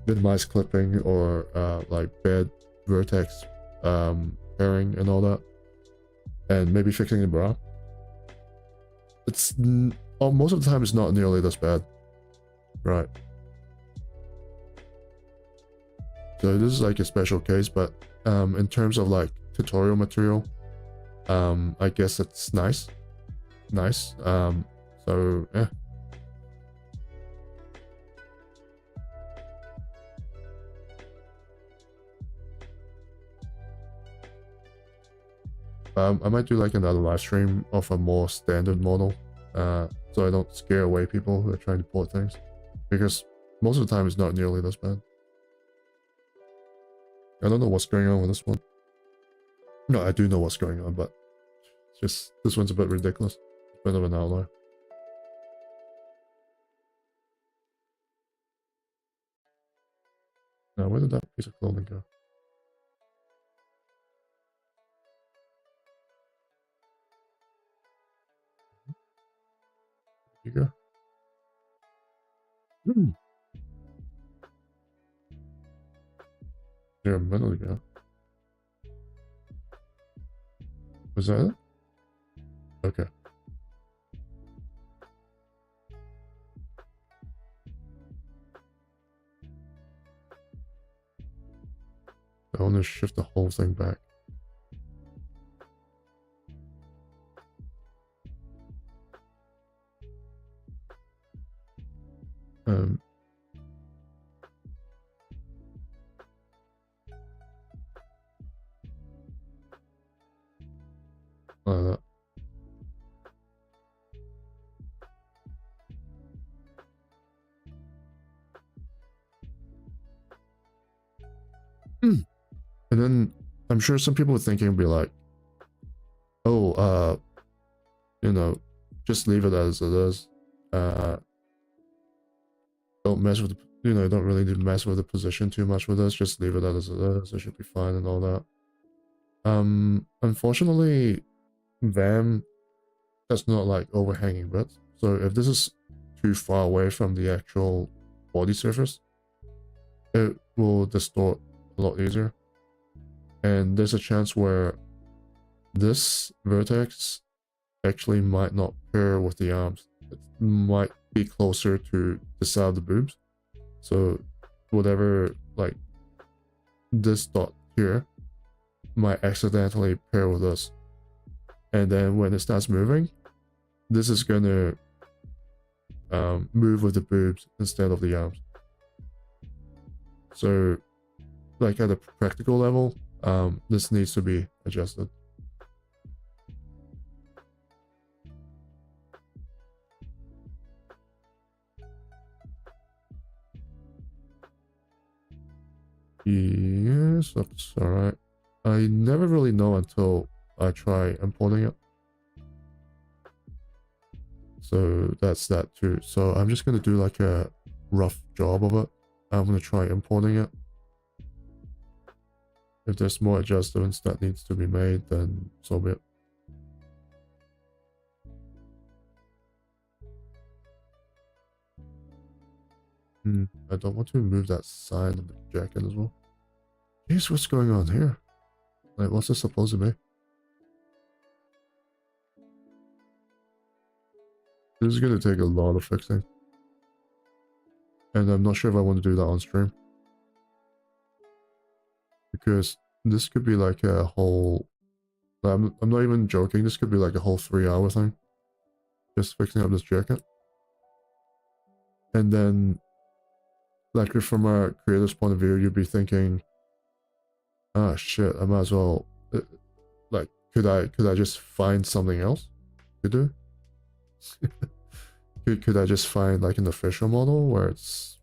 minimize clipping or like bad vertex pairing and all that, and maybe fixing the bra. It's most of the time it's not nearly this bad, right? So this is like a special case, but in terms of like tutorial material, I guess it's nice. So yeah. I might do like another live stream of a more standard model, so I don't scare away people who are trying to port things, because most of the time it's not nearly this bad. I don't know what's going on with this one. No, I do know what's going on, but it's just this one's a bit ridiculous. It's a bit of an outlier. Now, where did that piece of clothing go? There you go. There a minute ago. Was that it? Okay. I want to shift the whole thing back. like that. And then I'm sure some people are thinking, be like, oh, you know, just leave it as it is. Don't mess with the, don't really need to mess with the position too much with this. Just leave it as it is. It should be fine and all that. Unfortunately, VaM has not like overhanging bits. So if this is too far away from the actual body surface, it will distort a lot easier. And there's a chance where this vertex actually might not pair with the arms. It might be closer to the side of the boobs. So whatever, like this dot here might accidentally pair with this. And then when it starts moving, this is gonna move with the boobs instead of the arms. So like at a practical level, this needs to be adjusted. Yes, looks alright. I never really know until I try importing it. So that's that too. So I'm just gonna do like a rough job of it. I'm gonna try importing it. If there's more adjustments that needs to be made, then so be it. I don't want to remove that sign of the jacket as well. Jeez, what's going on here? Like, what's this supposed to be? This is gonna take a lot of fixing. And I'm not sure if I want to do that on stream. Because this could be like a whole... I'm not even joking, this could be like a whole 3-hour thing. Just fixing up this jacket. And then, like from a creator's point of view, you'd be thinking, ah shit, I might as well, like, could I just find something else to do? could I just find like an official model where it's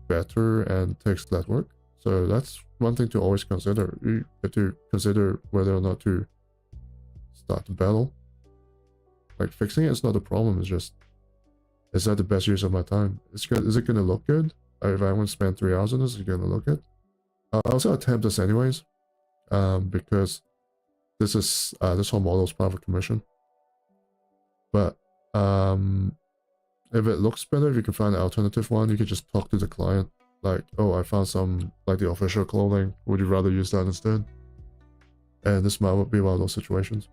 better and takes less work? So that's one thing to always consider. You have to consider whether or not to start the battle. Like, fixing it is not a problem, it's just, is that the best use of my time? Is it gonna look good? If I want to spend 3 hours on this, is it gonna look good? I'll also attempt this anyways, because this is this whole model is part of a commission. But if it looks better, if you can find an alternative one, you can just talk to the client. Like, oh, I found some, like the official clothing. Would you rather use that instead? And this might be one of those situations.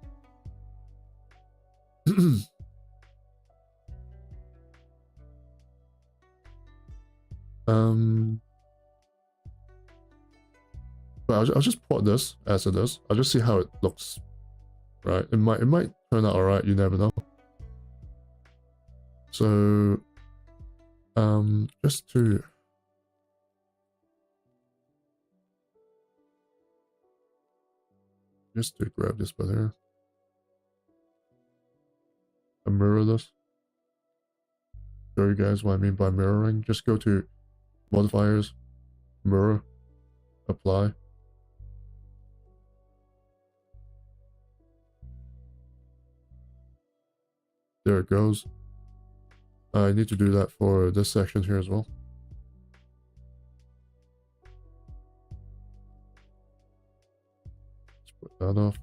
But I'll just put this as it is. I'll just see how it looks. Right, it might turn out alright. You never know. So, just to grab this bit here. And mirror this. Show you guys what I mean by mirroring. Just go to modifiers, mirror, apply. There it goes. I need to do that for this section here as well. Let's put that off.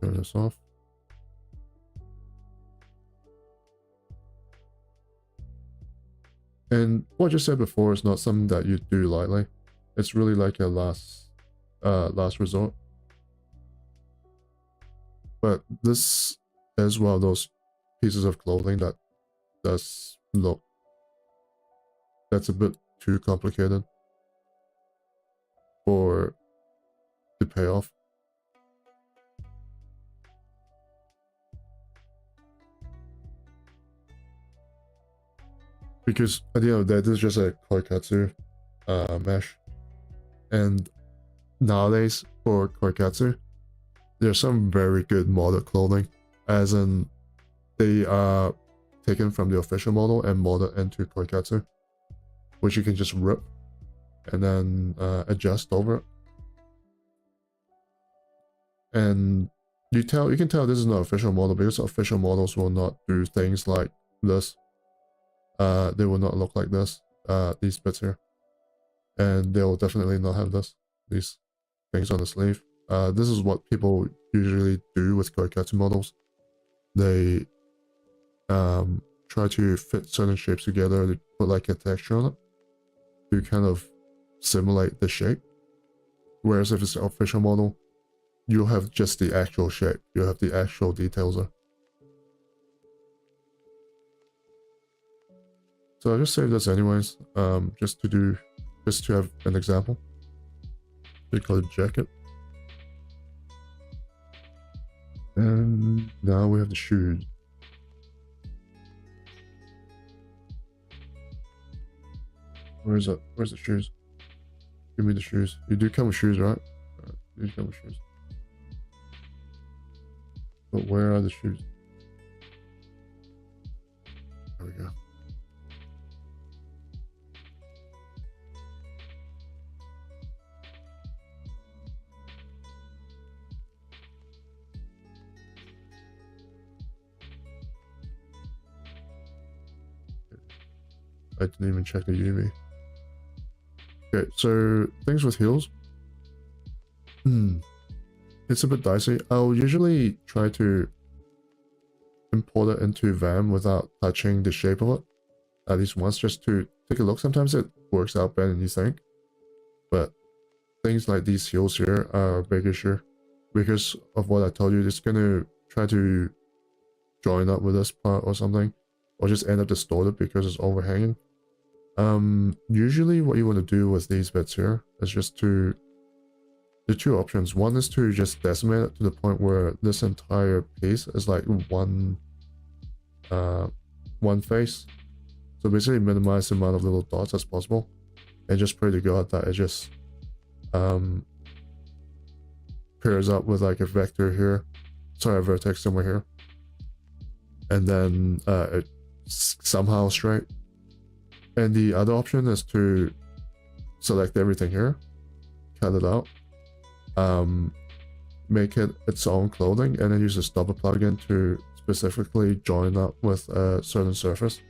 Turn this off. And what I just said before is not something that you do lightly. It's really like a last resort. But this is one of those pieces of clothing that does look, that's a bit too complicated for the payoff. Because at the end of the day, this is just a koikatsu mesh. And nowadays, for koikatsu, there's some very good modded clothing, as in they are taken from the official model and modded into Koikatsu, which you can just rip and then adjust over it. And you can tell this is not official model because official models will not do things like this. They will not look like this, these bits here, and they'll definitely not have these things on the sleeve. This is what people usually do with Koikatsu models. They try to fit certain shapes together. They put like a texture on it to kind of simulate the shape. Whereas if it's an official model, you'll have just the actual shape. You'll have the actual details there. So I just saved this anyways, just to have an example. They call it jacket. And now we have the shoes. Where's it? Where's the shoes? Give me the shoes. You do come with shoes, right? You do come with shoes. But where are the shoes? There we go. I didn't even check the UV. Okay, so things with heels. It's a bit dicey. I'll usually try to import it into VaM without touching the shape of it at least once, just to take a look. Sometimes it works out better than you think, but things like these heels here are a big issue because of what I told you. It's gonna try to join up with this part or something, or just end up distorted because it's overhanging. Usually what you want to do with these bits here is just the two options. One is to just decimate it to the point where this entire piece is like one face. So basically minimize the amount of little dots as possible, and just pray to God that it just pairs up with like a vector here, sorry, a vertex somewhere here, and then it's somehow straight. And the other option is to select everything here, cut it out, make it its own clothing, and then use a stubber plugin to specifically join up with a certain surface.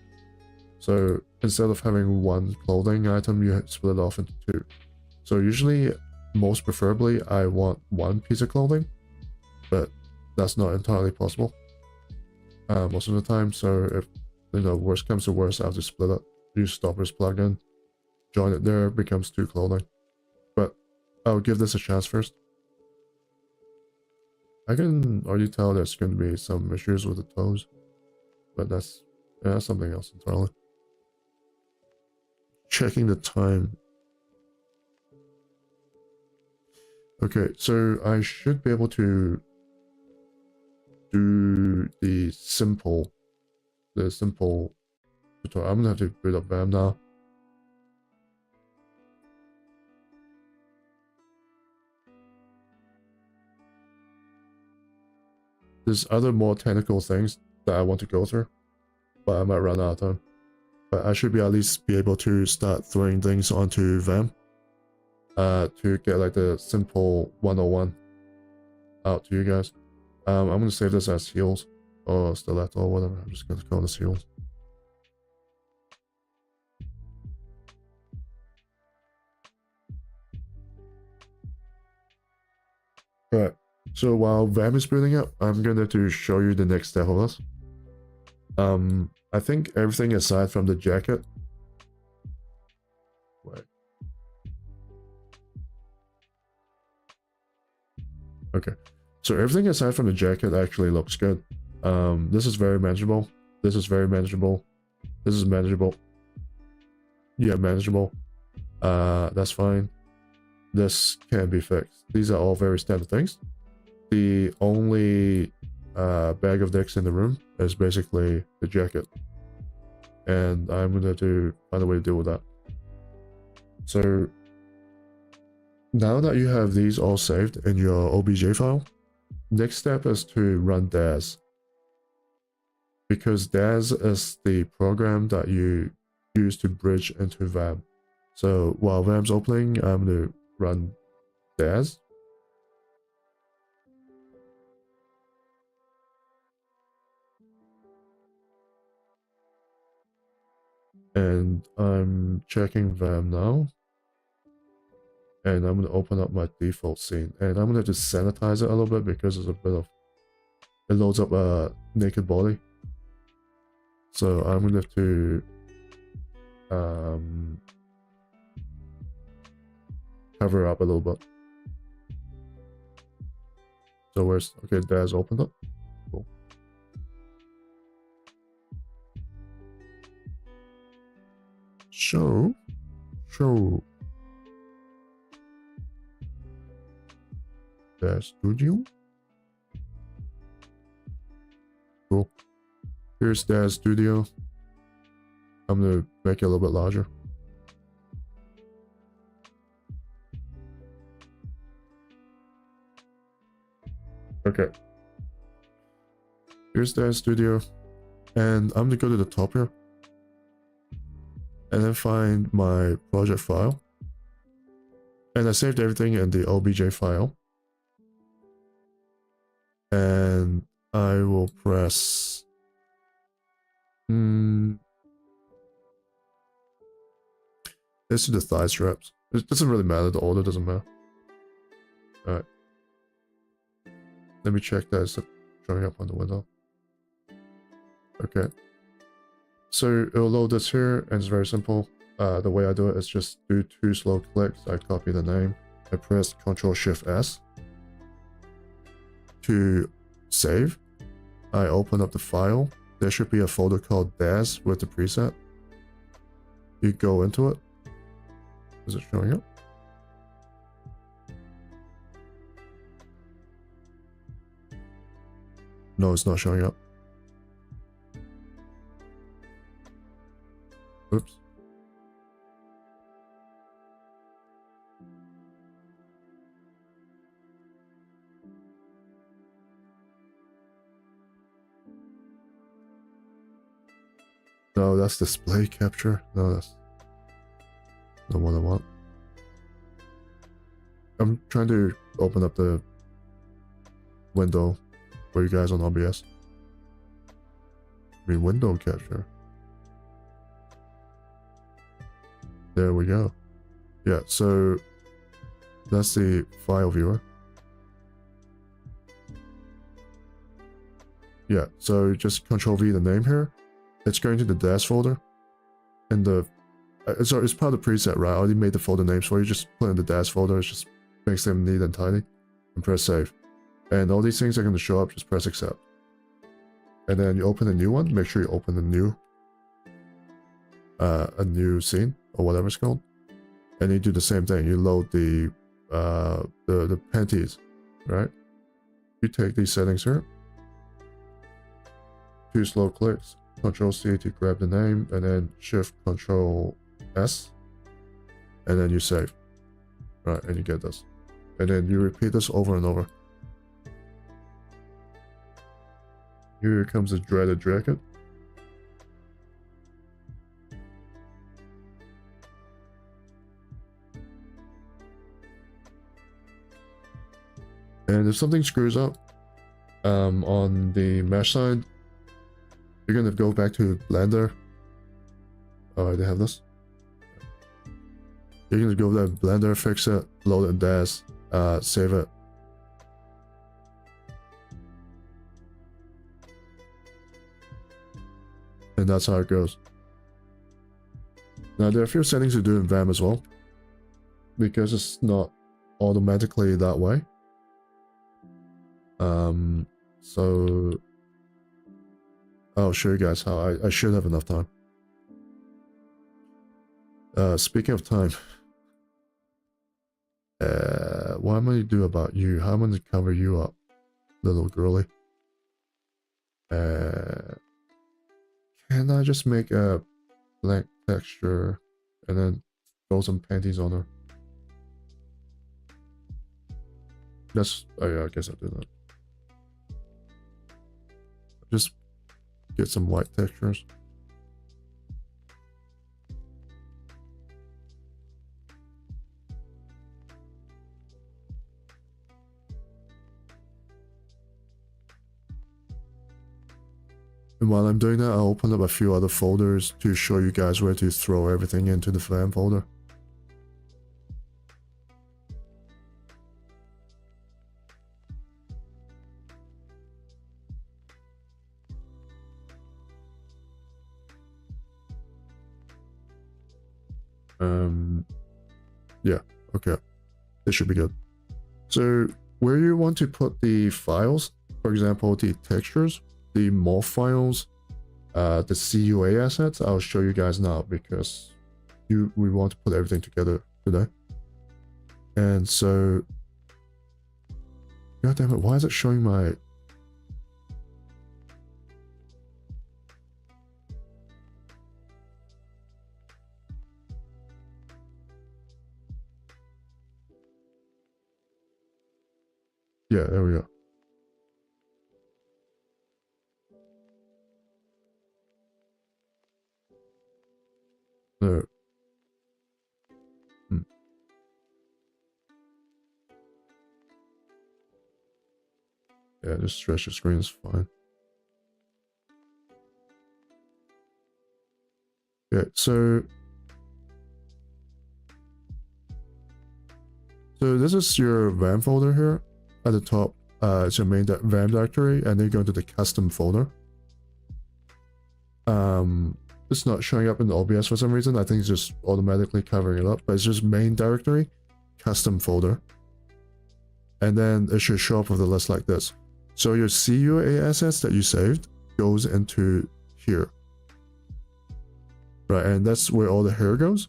So instead of having one clothing item, you split it off into two. So usually, most preferably, I want one piece of clothing, but that's not entirely possible most of the time. So if worst comes to worst, I have to split it. Use stoppers plugin, join it there, becomes two clothing. But I'll give this a chance first. I can already tell there's going to be some issues with the toes, but that's something else entirely. Checking the time. Okay, so I should be able to do the simple tutorial. I'm gonna have to boot up VaM now. There's other more technical things that I want to go through, but I might run out of time. But I should at least be able to start throwing things onto VaM to get like the simple 101 out to you guys. I'm gonna save this as heels or stiletto or whatever. I'm just gonna call this heels. Alright, so while VaM is booting up, I'm going to show you the next step of this. I think everything aside from the jacket. Wait. Okay, so everything aside from the jacket actually looks good. This is very manageable. This is very manageable. This is manageable. Yeah, manageable. That's fine. This can be fixed. These are all very standard things. The only bag of dicks in the room is basically the jacket. And I'm going to find a way to deal with that. So now that you have these all saved in your OBJ file, next step is to run DAS, because DAS is the program that you use to bridge into VaM. So while VAM's opening, I'm going to run DAS. And I'm checking VaM now. And I'm going to open up my default scene. And I'm going to just sanitize it a little bit because there's a bit of... It loads up a naked body. So I'm going to have to... cover up a little bit. So where's... Okay, DAS opened up. Cool. Show. DAS Studio. Cool. Here's DAS Studio. I'm gonna make it a little bit larger. Okay. Here's DAS Studio. And I'm gonna go to the top here. And then find my project file. And I saved everything in the obj file. And I will press... Let's do the thigh straps. It doesn't really matter, the order doesn't matter. Alright. Let me check that it's showing up on the window. Okay. So it'll load this here, and it's very simple. The way I do it is just do 2 slow clicks. I copy the name. I press Ctrl-Shift-S to save. I open up the file. There should be a folder called DAS with the preset. You go into it. Is it showing up? No, it's not showing up. Oops. No, that's display capture. No, that's not what I want. I'm trying to open up the window for you guys on OBS. I mean, window capture. There we go. Yeah, so that's the file viewer. Yeah, so just Control V the name here. It's going to the DAS folder. And the... sorry, it's part of the preset, right? I already made the folder names for you. Just put in the DAS folder. It just makes them neat and tidy. And press save. And all these things are going to show up. Just press accept. And then you open a new one. Make sure you open a new scene or whatever it's called. And you do the same thing. You load the panties, right? You take these settings here. 2 slow clicks. Control-C to grab the name, and then Shift Control-S, and then you save. Right, and you get this. And then you repeat this over and over. Here comes the dreaded jacket. And if something screws up on the mesh side, you're gonna go back to Blender. Oh, they have this. You're gonna go to Blender, fix it, load it in DAS, save it. And that's how it goes. Now, there are a few settings to do in VaM as well, because it's not automatically that way. So I'll show you guys how. I should have enough time. Speaking of time, what am I gonna do about you? How am I gonna cover you up, little girly? Can I just make a blank texture and then throw some panties on her? That's, oh yeah, I guess I'll do that. get some white textures. And while I'm doing that, I'll open up a few other folders to show you guys where to throw everything into the VaM folder. Yeah, okay. This should be good. So where you want to put the files, for example, the textures, the morph files, the CUA assets, I'll show you guys now because we want to put everything together today. And so, god damn it, why is it showing my... Yeah, there we go. No. Yeah, just stretch the screen is fine. Yeah, so this is your VaM folder here. At the top, it's your main VaM directory, and then you go into the custom folder. It's not showing up in the OBS for some reason. I think it's just automatically covering it up, but it's just main directory, custom folder. And then it should show up with a list like this. So your CUA assets that you saved goes into here. Right, and that's where all the hair goes.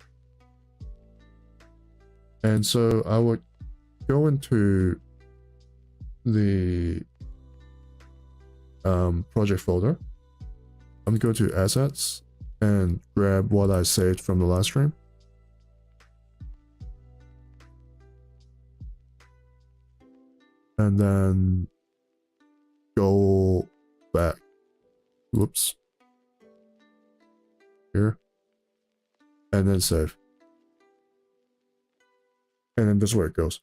And so I would go into the project folder. I'm going to assets and grab what I saved from the last stream. And then go back. Whoops. Here. And then save. And then this is where it goes.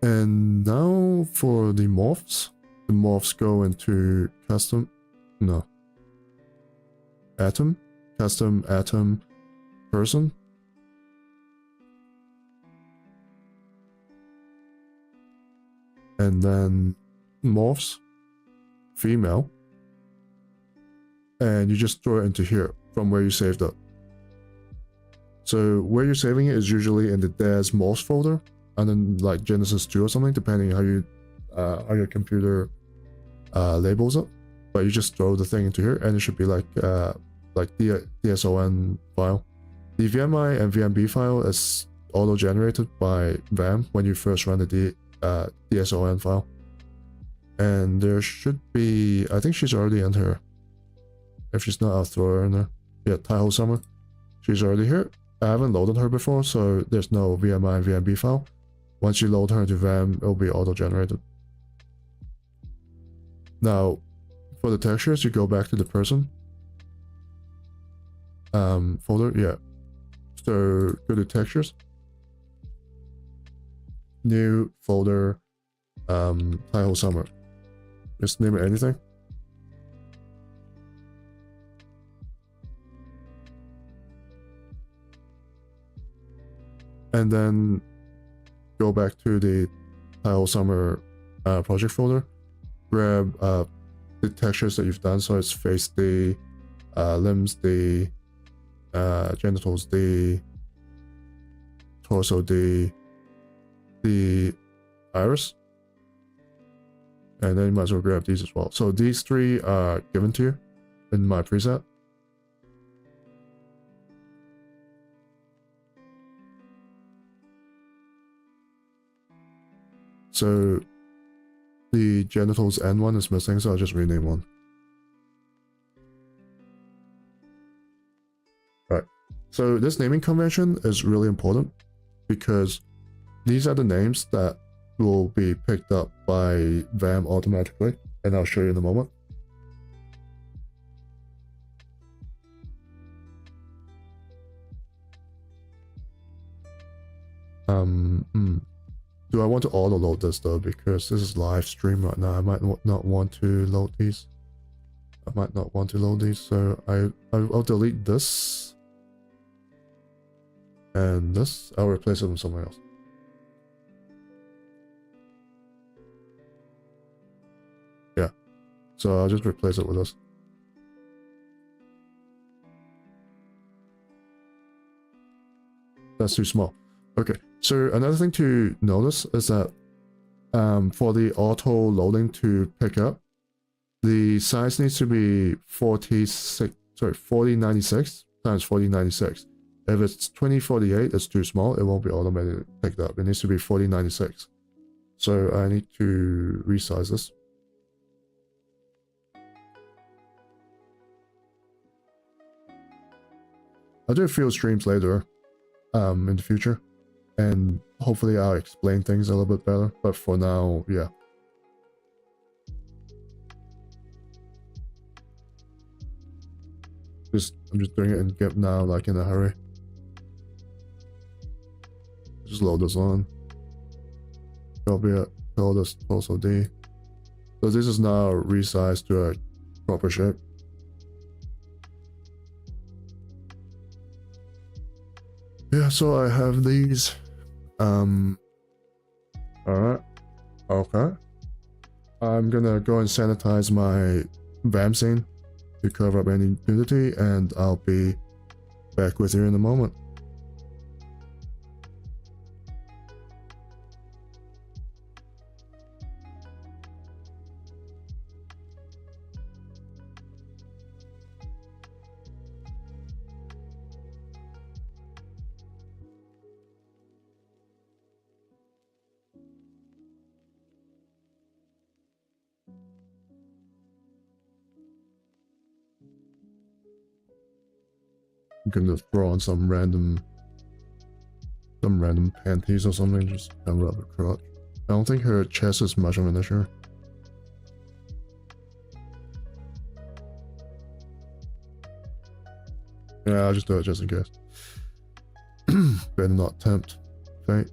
And now for the morphs. The morphs go into custom, no. Atom, custom atom person. And then morphs, female. And you just throw it into here from where you saved it. So where you're saving it is usually in the des morphs folder, and then like Genesis 2 or something, depending how your computer labels it. But you just throw the thing into here, and it should be like DSON file. The VMI and VMB file is auto-generated by VaM when you first run the DSON file. And there should be, I think she's already in here. If she's not, I'll throw her in there. Yeah, Taiho Summer. She's already here. I haven't loaded her before, so there's no VMI and VMB file. Once you load her into VaM, it'll be auto-generated. Now, for the textures, you go back to the person folder. Yeah. So go to textures. New folder, Taiho Summer. Just name it anything. And then go back to the Taiho Summer project folder. Grab the textures that you've done. So it's face D, limbs D, genitals D, torso D, the iris. And then you might as well grab these as well. So these three are given to you in my preset. So the genitals N one is missing, so I'll just rename one. Right. So this naming convention is really important because these are the names that will be picked up by VaM automatically, and I'll show you in a moment. Do I want to auto load this though? Because this is live stream right now. I might not want to load these. So I'll delete this and this. I'll replace it with somewhere else. Yeah. So I'll just replace it with this. That's too small. Okay. So another thing to notice is that for the auto loading to pick up, the size needs to be 4096 times 4096. If it's 2048, it's too small. It won't be automatically picked up. It needs to be 4096. So I need to resize this. I'll do a few streams later in the future, and hopefully I'll explain things a little bit better. But for now, yeah. I'm just doing it in GIMP now, like in a hurry. Just load this on. Copy it. Call this also D. So this is now resized to a proper shape. Yeah, so I have these. Alright. Okay. I'm gonna go and sanitize my VaM scene to cover up any nudity, and I'll be back with you in a moment. I'm gonna throw on some random panties or something, just cover up her crotch. I don't think her chest is much of an issue. Yeah, I'll just do it just in case. Better not tempt fate.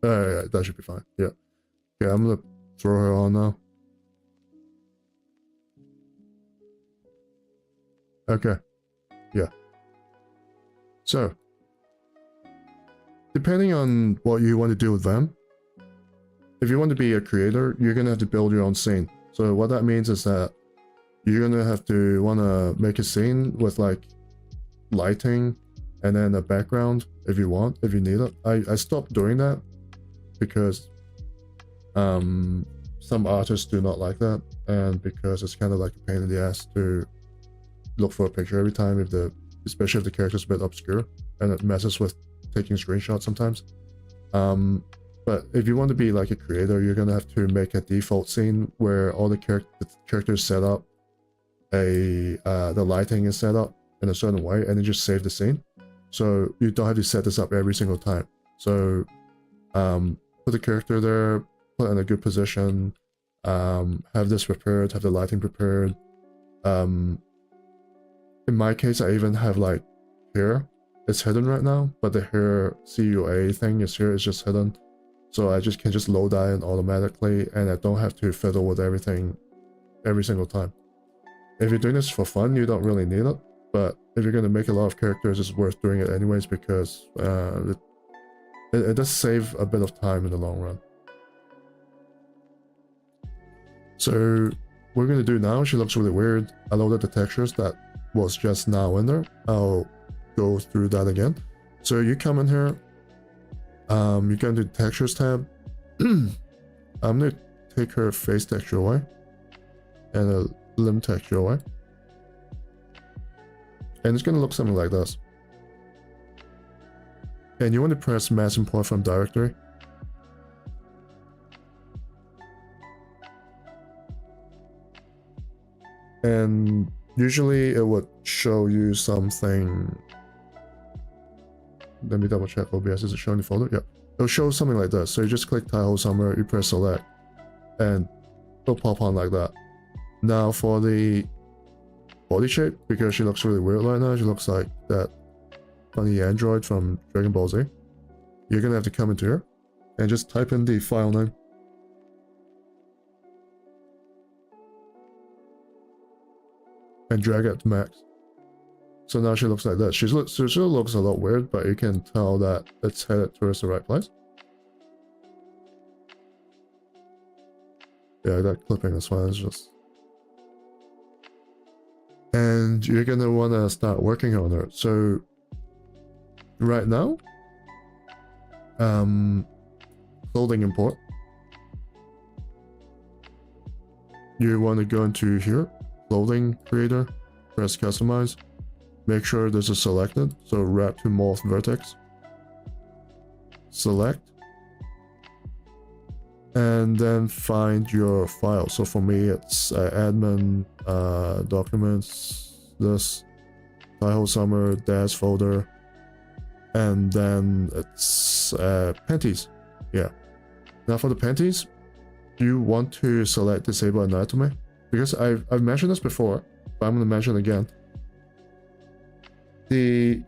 Yeah, that should be fine. Yeah. Okay, I'm gonna throw her on now. Okay. Yeah. So, depending on what you want to do with them, if you want to be a creator, you're gonna have to build your own scene. So what that means is that you're gonna have to wanna make a scene with like lighting and then a background if you need it. I stopped doing that because some artists do not like that, and because it's kind of like a pain in the ass to look for a picture every time, especially if the character's a bit obscure, and it messes with taking screenshots sometimes. But if you want to be like a creator, you're gonna have to make a default scene where all the characters set up, the lighting is set up in a certain way, and then just save the scene. So you don't have to set this up every single time. So put the character there, put it in a good position, have this prepared, have the lighting prepared. In my case, I even have like hair. It's hidden right now, but the hair CUA thing is here, it's just hidden. So I can just load that in automatically, and I don't have to fiddle with everything every single time. If you're doing this for fun, you don't really need it. But if you're going to make a lot of characters, it's worth doing it anyways, because it does save a bit of time in the long run. So what we're going to do now, she looks really weird. I loaded the textures that was just now in there. I'll go through that again. So you come in here, you go into the textures tab. I'm going to take her face texture away and a limb texture away. And it's going to look something like this. And you want to press mass import from directory. And usually it would show you something. Let me double check OBS. Is it showing the folder? Yeah. It'll show something like this. So you just click tile somewhere, you press select, and it'll pop on like that. Now for the body shape, because she looks really weird right now, she looks like that funny android from Dragon Ball Z. You're gonna have to come into here and just type in the file name. And drag it to max. So now she looks like that. She still looks a lot weird, but you can tell that it's headed towards the right place. Yeah, that clipping is fine. It's just... And you're gonna wanna start working on it. So right now, clothing import. You wanna go into here, clothing creator, press customize. Make sure this is selected, so wrap to morph vertex. Select. And then find your file. So for me, it's admin, documents, this, Taiho Summer, dash folder, and then it's panties. Yeah. Now for the panties, you want to select disable anatomy, because I've mentioned this before, but I'm going to mention it again. The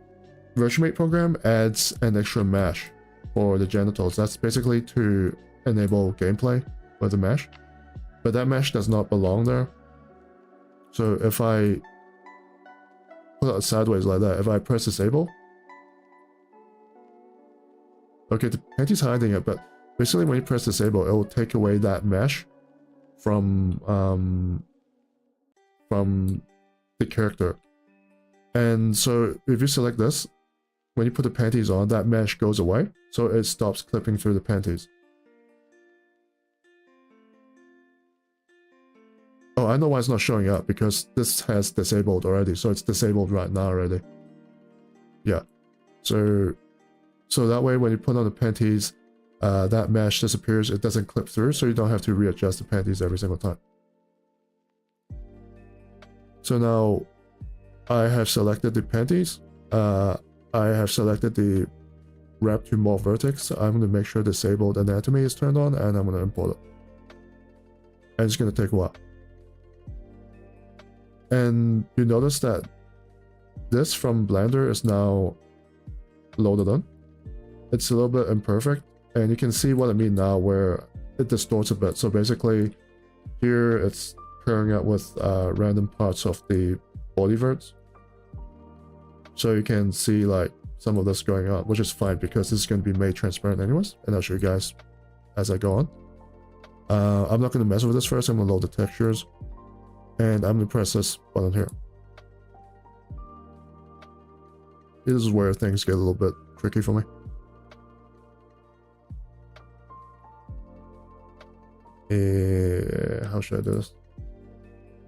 VirtueMate program adds an extra mesh for the genitals. That's basically to enable gameplay with the mesh, but that mesh does not belong there. So if I put it sideways like that, if I press disable, okay, the panty's hiding it, but basically when you press disable, it will take away that mesh from the character. And so if you select this, when you put the panties on, that mesh goes away, so it stops clipping through the panties. Oh, I know why it's not showing up, because this has disabled already, so it's disabled right now already. Yeah, so that way when you put on the panties, that mesh disappears, it doesn't clip through, so you don't have to readjust the panties every single time. So now I have selected the panties, I have selected the wrap to morph vertex. I'm going to make sure disabled anatomy is turned on, and I'm going to import it. And it's going to take a while. And you notice that this from Blender is now loaded in. It's a little bit imperfect, and you can see what I mean now, where it distorts a bit. So basically, here it's pairing up with random parts of the body verts. So you can see like some of this going on, which is fine because this is going to be made transparent anyways, and I'll show you guys as I go on. I'm not going to mess with this first. I'm going to load the textures, and I'm going to press this button here. This is where things get a little bit tricky for me. How should I do this?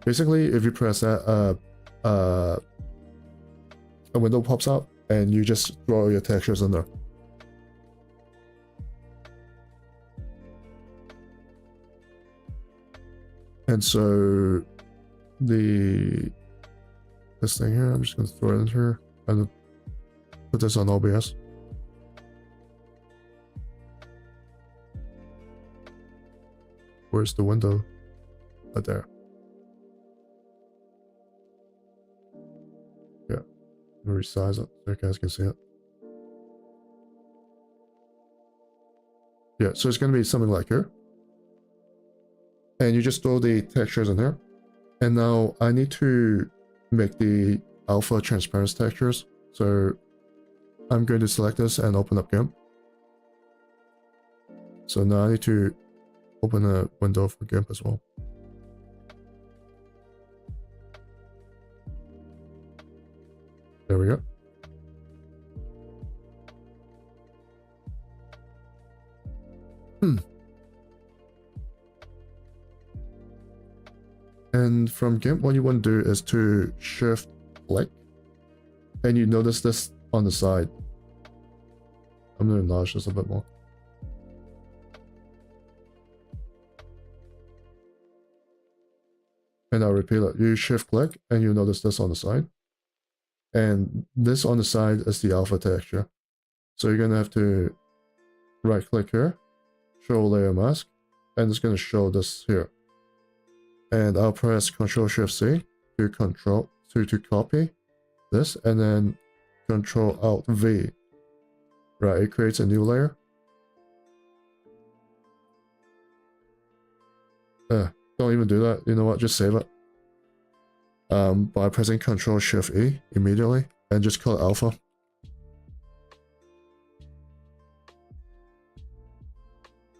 Basically, if you press that, a window pops up, and you just throw your textures in there. And so this thing here, I'm just going to throw it in here and put this on OBS. Where's the window? Right there. Yeah, resize it so you guys can see it. Yeah, so it's going to be something like here. And you just throw the textures in here. And now I need to make the alpha transparent textures. So I'm going to select this and open up GIMP. So now I need to open a window for GIMP as well. There we go. And from GIMP, what you want to do is to shift click, and you notice this on the side. I'm going to enlarge this a bit more. And I'll repeat it. You shift click and you notice this on the side. And this on the side is the alpha texture. So you're gonna have to right click here, show layer mask, and it's gonna show this here. And I'll press Ctrl Shift C to copy this, and then Ctrl Alt V. Right, it creates a new layer. Don't even do that. You know what? Just save it. By pressing Ctrl Shift E immediately, and just call it alpha.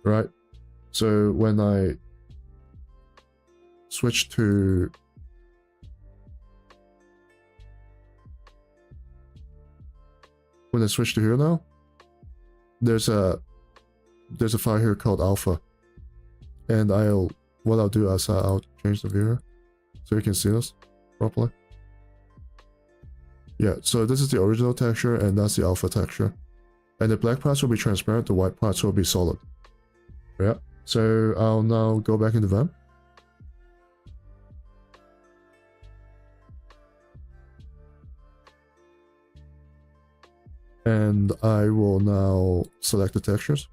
Right. So when I switch to here now, there's a file here called alpha, and what I'll do is I'll change the viewer so you can see this properly. Yeah, so this is the original texture, and that's the alpha texture, and the black parts will be transparent, the white parts will be solid. Yeah, so I'll now go back into VaM. And I will now select the textures.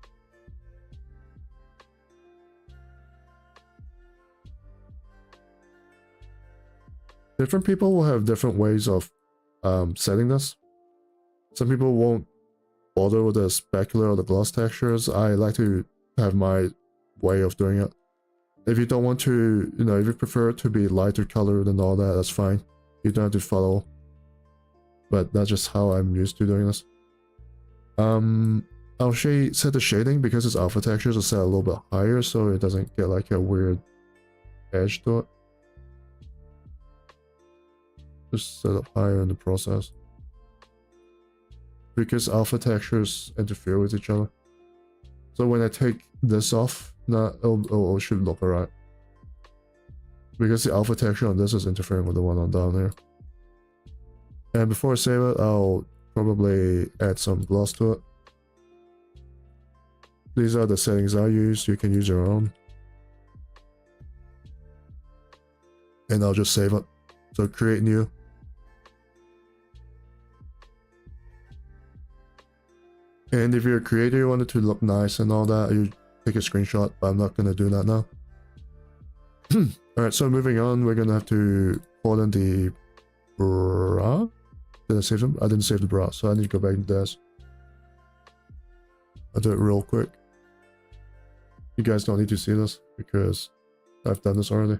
Different people will have different ways of setting this. Some people won't bother with the specular or the gloss textures. I like to have my way of doing it. If you don't want to, if you prefer it to be lighter colored and all that, that's fine. You don't have to follow. But that's just how I'm used to doing this. I'll set the shading because it's alpha textures. I'll set a little bit higher so it doesn't get like a weird edge to it. Just set it higher in the process. Because alpha textures interfere with each other. So when I take this off, it should look alright. Because the alpha texture on this is interfering with the one on down here. And before I save it, I'll probably add some gloss to it. These are the settings I use. You can use your own. And I'll just save it. So create new. And if you're a creator, you want it to look nice and all that, you take a screenshot, but I'm not going to do that now. Alright, so moving on, we're going to have to pull in the bra. Did I save them? I didn't save the bra, so I need to go back to this. I'll do it real quick. You guys don't need to see this because I've done this already.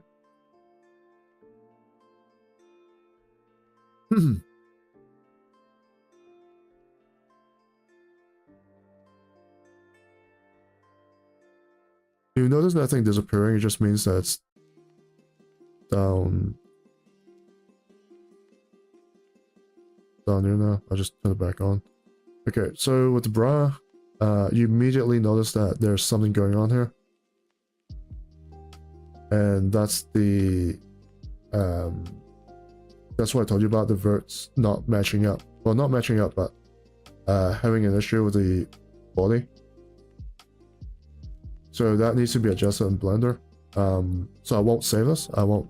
You notice nothing disappearing, it just means that it's down here now. I'll just turn it back on. Okay, so with the bra, you immediately notice that there's something going on here. And that's the that's what I told you about the verts not matching up. Well, not matching up, but having an issue with the body. So that needs to be adjusted in Blender. So I won't save this. I won't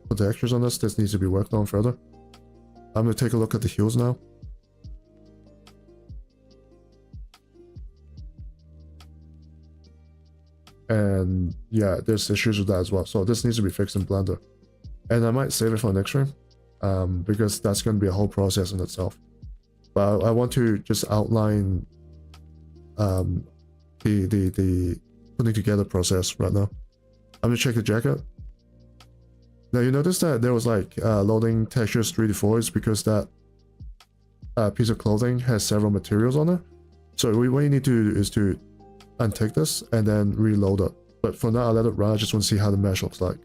put the extras on this. This needs to be worked on further. I'm gonna take a look at the heels now. And yeah, there's issues with that as well. So this needs to be fixed in Blender. And I might save it for next stream, because that's going to be a whole process in itself. But I want to just outline the putting together process right now. I'm gonna check the jacket. Now you notice that there was like loading textures 3 to 4 is because that piece of clothing has several materials on it. So what you need to do is to untick this and then reload it. But for now, I'll let it run. I just want to see how the mesh looks like.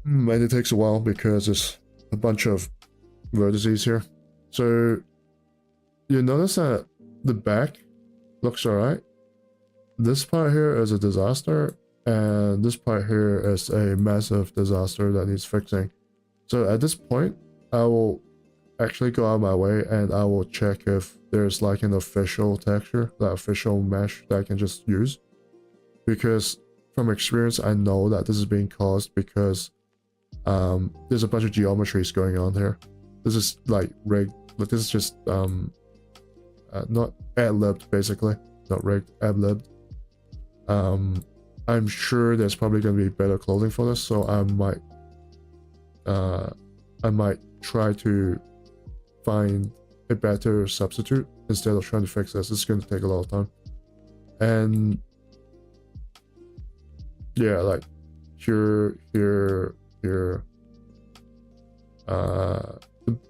And it takes a while because there's a bunch of vertices here. So you notice that the back looks alright. This part here is a disaster, and this part here is a massive disaster that needs fixing. So at this point, I will actually go out of my way and I will check if there's like an official texture, that official mesh that I can just use. Because from experience, I know that this is being caused because there's a bunch of geometries going on here. This is like rigged, but this is just not ad-libbed, basically. Not rigged, ad-libbed. I'm sure there's probably going to be better clothing for this, so I might try to find a better substitute instead of trying to fix this. It's going to take a lot of time. And yeah, like here. The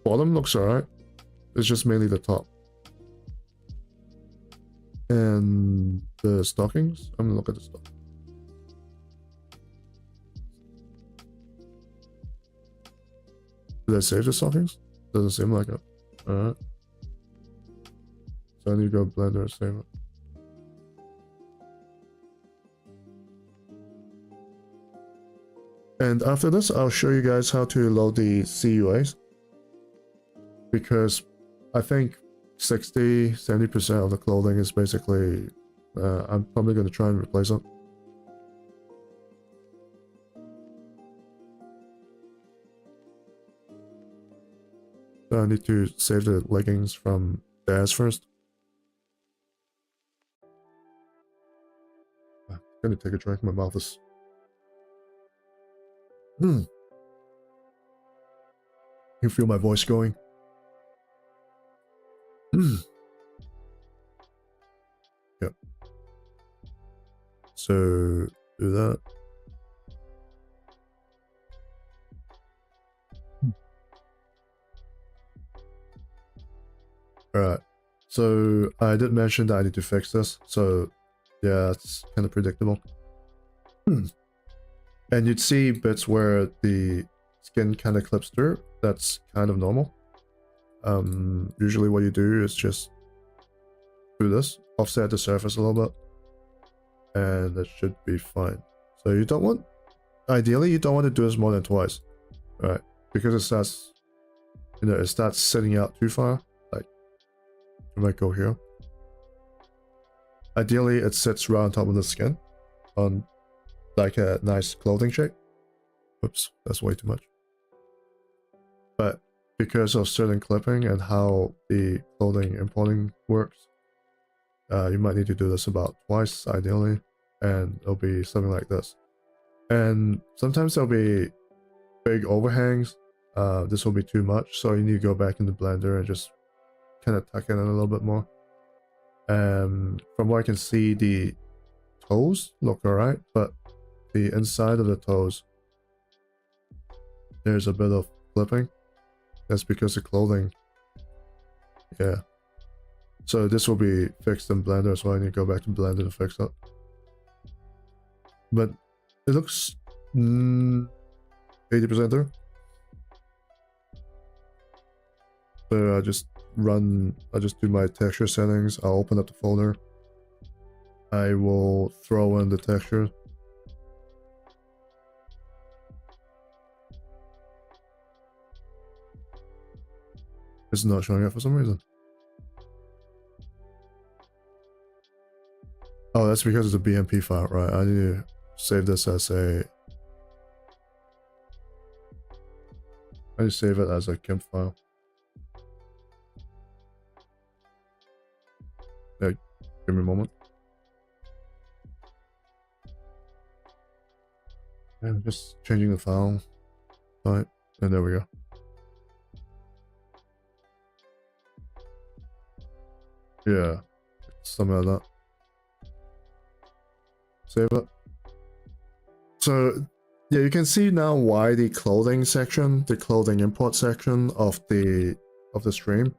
bottom looks alright. It's just mainly the top. And the stockings, I'm gonna look at the stock. Did I save the stockings? Doesn't seem like it. Alright. So I need to go Blender and save it. And after this, I'll show you guys how to load the CUAs. Because I think 60-70% of the clothing is basically, I'm probably going to try and replace it. So I need to save the leggings from Daz first. I'm going to take a drink, my mouth is... You feel my voice going? Yep. So do that. Alright. So I did mention that I need to fix this. So yeah, it's kind of predictable. And you'd see bits where the skin kind of clips through. That's kind of normal. Usually what you do is just do this, offset the surface a little bit, and that should be fine. So you don't want, ideally you don't want to do this more than twice, right? Because it starts, it starts sitting out too far. Like, you might go here. Ideally it sits right on top of the skin, on like a nice clothing shape. Oops, that's way too much. But because of certain clipping and how the clothing importing works, you might need to do this about twice ideally, and it'll be something like this. And sometimes there'll be big overhangs. This will be too much, so you need to go back into Blender and just kind of tuck it in a little bit more. From what I can see, the toes look alright, but the inside of the toes, there's a bit of clipping. That's because the clothing, yeah. So this will be fixed in Blender, so I need to go back to Blender to fix it. But it looks 80% there. So I just do my texture settings. I'll open up the folder. I will throw in the texture. It's not showing up for some reason. Oh, that's because it's a BMP file, right? I need to save this as a... I need to save it as a GIMP file. Yeah, give me a moment. I'm just changing the file type, and there we go. Yeah, something like that. Save it. So yeah, you can see now why the clothing section, the clothing import section of the stream,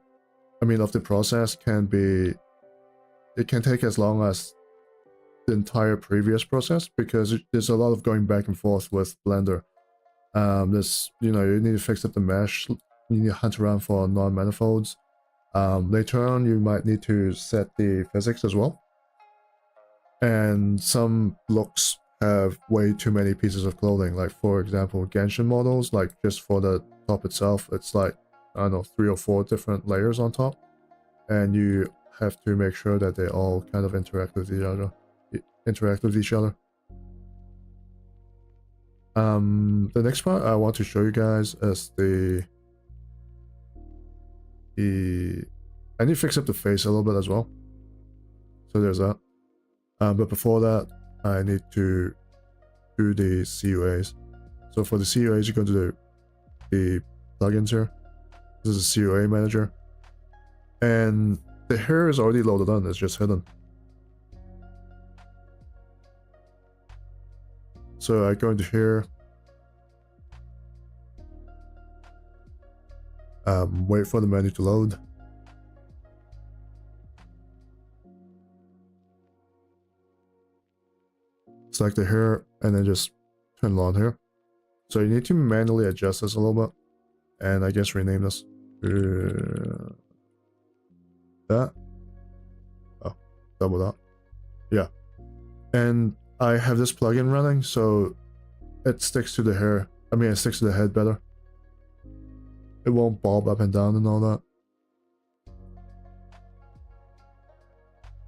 I mean of the process, can be, it can take as long as the entire previous process, because there's a lot of going back and forth with Blender. This, you need to fix up the mesh, you need to hunt around for non-manifolds. Later on, you might need to set the physics as well. And some looks have way too many pieces of clothing. Like for example, Genshin models, like just for the top itself, it's like, I don't know, 3 or 4 different layers on top, and you have to make sure that they all kind of interact with each other. The next part I want to show you guys is I need to fix up the face a little bit as well. So there's that. But before that, I need to do the CUAs. So for the CUAs, you go to the plugins here. This is a CUA manager. And the hair is already loaded on, it's just hidden. So I go into here. Wait for the menu to load. Select the hair and then just turn it on here. So you need to manually adjust this a little bit, and I guess rename this to that. Oh, double that. Yeah. And I have this plugin running, so it sticks to the hair. I mean, it sticks to the head better. It won't bob up and down and all that.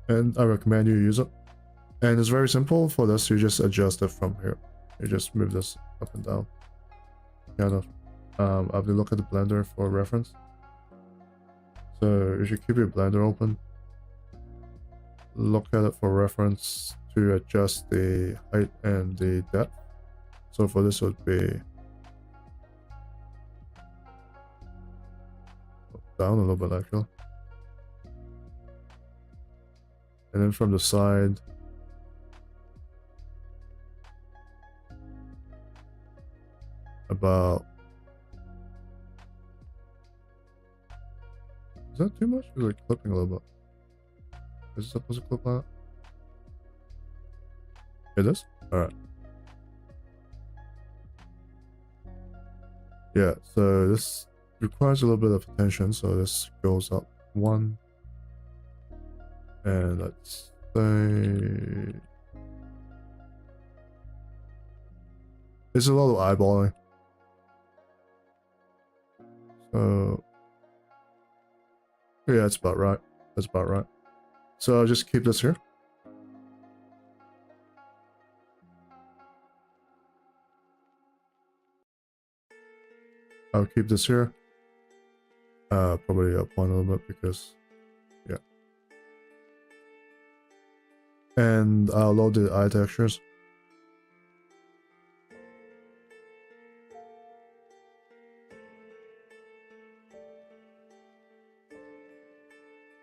And I recommend you use it. And it's very simple. For this, you just adjust it from here. You just move this up and down. Kind of. I have to look at the blender for reference. So you should keep your blender open. Look at it for reference to adjust the height and the depth. So for this would be down a little bit actually. And then from the side, about, is that too much? Or like clipping a little bit? Is it supposed to clip out? It is? Alright. Yeah, so this requires a little bit of attention, so this goes up 1. And let's say it's a lot of eyeballing. So yeah, that's about right. That's about right. So I'll just keep this here. I'll keep this here. Probably up 1 a little bit because, yeah. And I'll load the eye textures.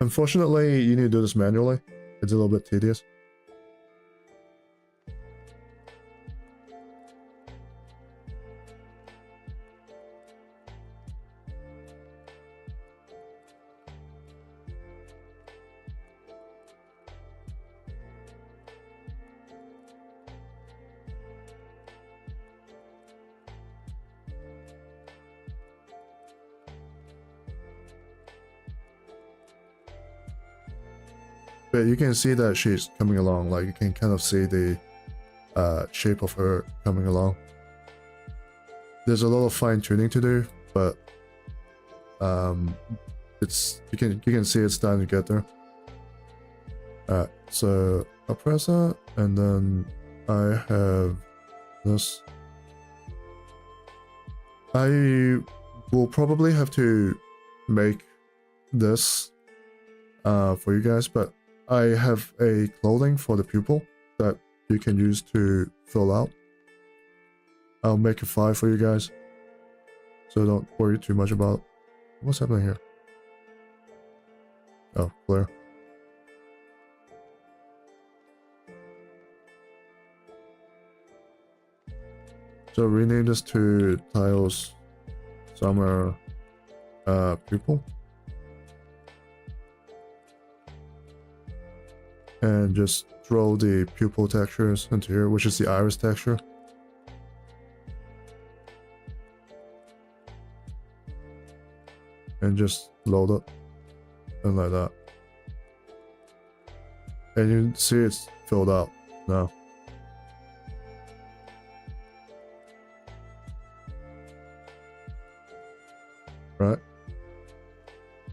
Unfortunately, you need to do this manually. It's a little bit tedious. But you can see that she's coming along, like you can kind of see the shape of her coming along. There's a lot of fine tuning to do, but it's you can see it's starting to get there. Alright, so I'll press that, and then I have this. I will probably have to make this for you guys, but I have a clothing for the pupil that you can use to fill out. I'll make a file for you guys, so don't worry too much about what's happening here. Oh, clear. So rename this to Tiles Summer Pupil. And just throw the pupil textures into here, which is the iris texture. And just load it. And like that. And you can see it's filled out now. right?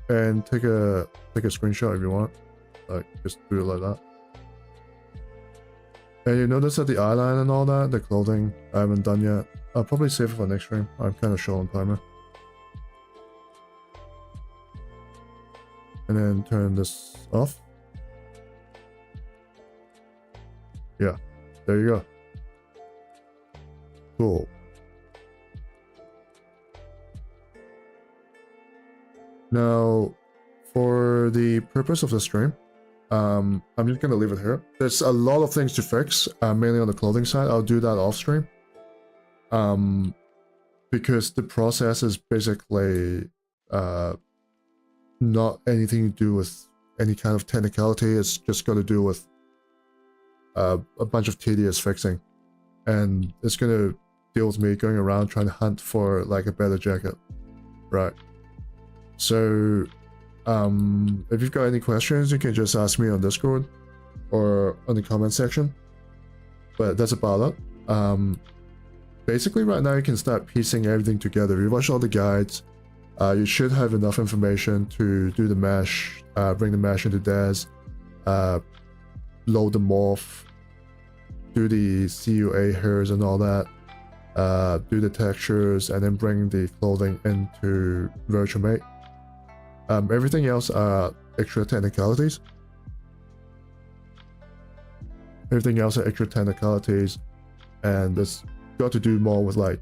And take a screenshot if you want. Like, just do it like that. And you notice that the eyeline and all that, the clothing, I haven't done yet. I'll probably save it for next stream. I'm kind of short on timer. And then turn this off. Yeah, there you go. Cool. Now, for the purpose of the stream, I'm just gonna leave it here. There's a lot of things to fix, mainly on the clothing side. I'll do that off stream. Because the process is basically not anything to do with any kind of technicality. It's just got to do with a bunch of tedious fixing, and it's gonna deal with me going around trying to hunt for like a better jacket, right? So if you've got any questions, you can just ask me on Discord or on the comment section, but that's about it. Basically right now you can start piecing everything together. You watch all the guides, you should have enough information to do the mesh, bring the mesh into DES, load the morph, do the CUA hairs and all that, do the textures, and then bring the clothing into Virtual Mate. Everything else are extra technicalities. Everything else are extra technicalities, and it's got to do more with like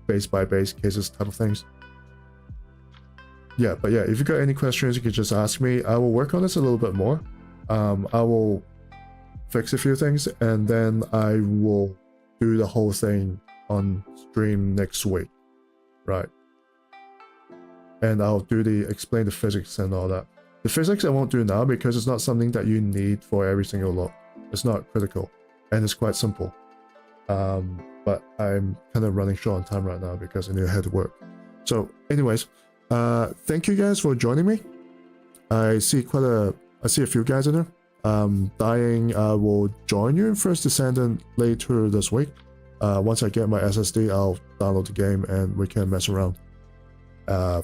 base by base cases type of things. Yeah, but yeah, if you got any questions, you can just ask me. I will work on this a little bit more. I will fix a few things, and then I will do the whole thing on stream next week, right? And I'll do explain the physics and all that. The physics I won't do now because it's not something that you need for every single load. It's not critical, and it's quite simple. But I'm kind of running short on time right now because I need to head to work. So anyways, thank you guys for joining me. I see a few guys in there. Dying will join you in First Descendant later this week. Once I get my SSD, I'll download the game and we can mess around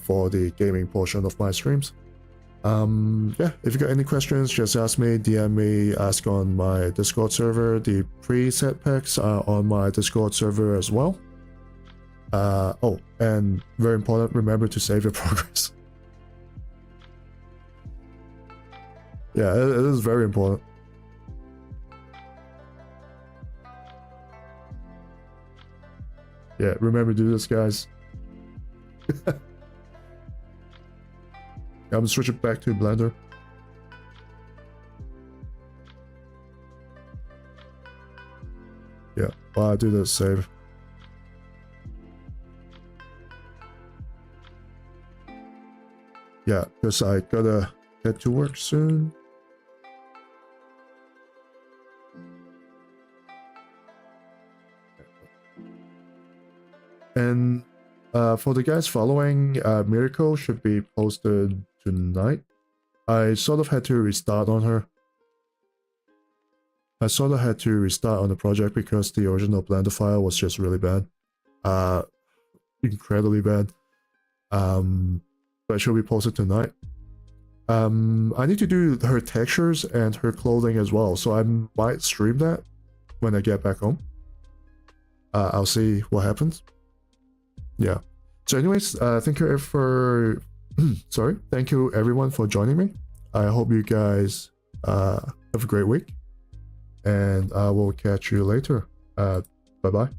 for the gaming portion of my streams. Yeah, if you got any questions, just ask me, DM me, ask on my Discord server. The preset packs are on my Discord server as well. Oh, and very important, remember to save your progress. Yeah, it is very important. Yeah, remember to do this, guys. I'm switching back to Blender. Yeah, while I do this save. Yeah, because I gotta head to work soon. And for the guys following, Miracle should be posted tonight. I sort of had to restart on her. I sort of had to restart on the project because the original Blender file was just really bad. Incredibly bad. But she'll be posted tonight. I need to do her textures and her clothing as well, so I might stream that when I get back home. I'll see what happens. Yeah. So anyways, thank you for thank you everyone for joining me. I hope you guys have a great week, and I will catch you later. Bye bye.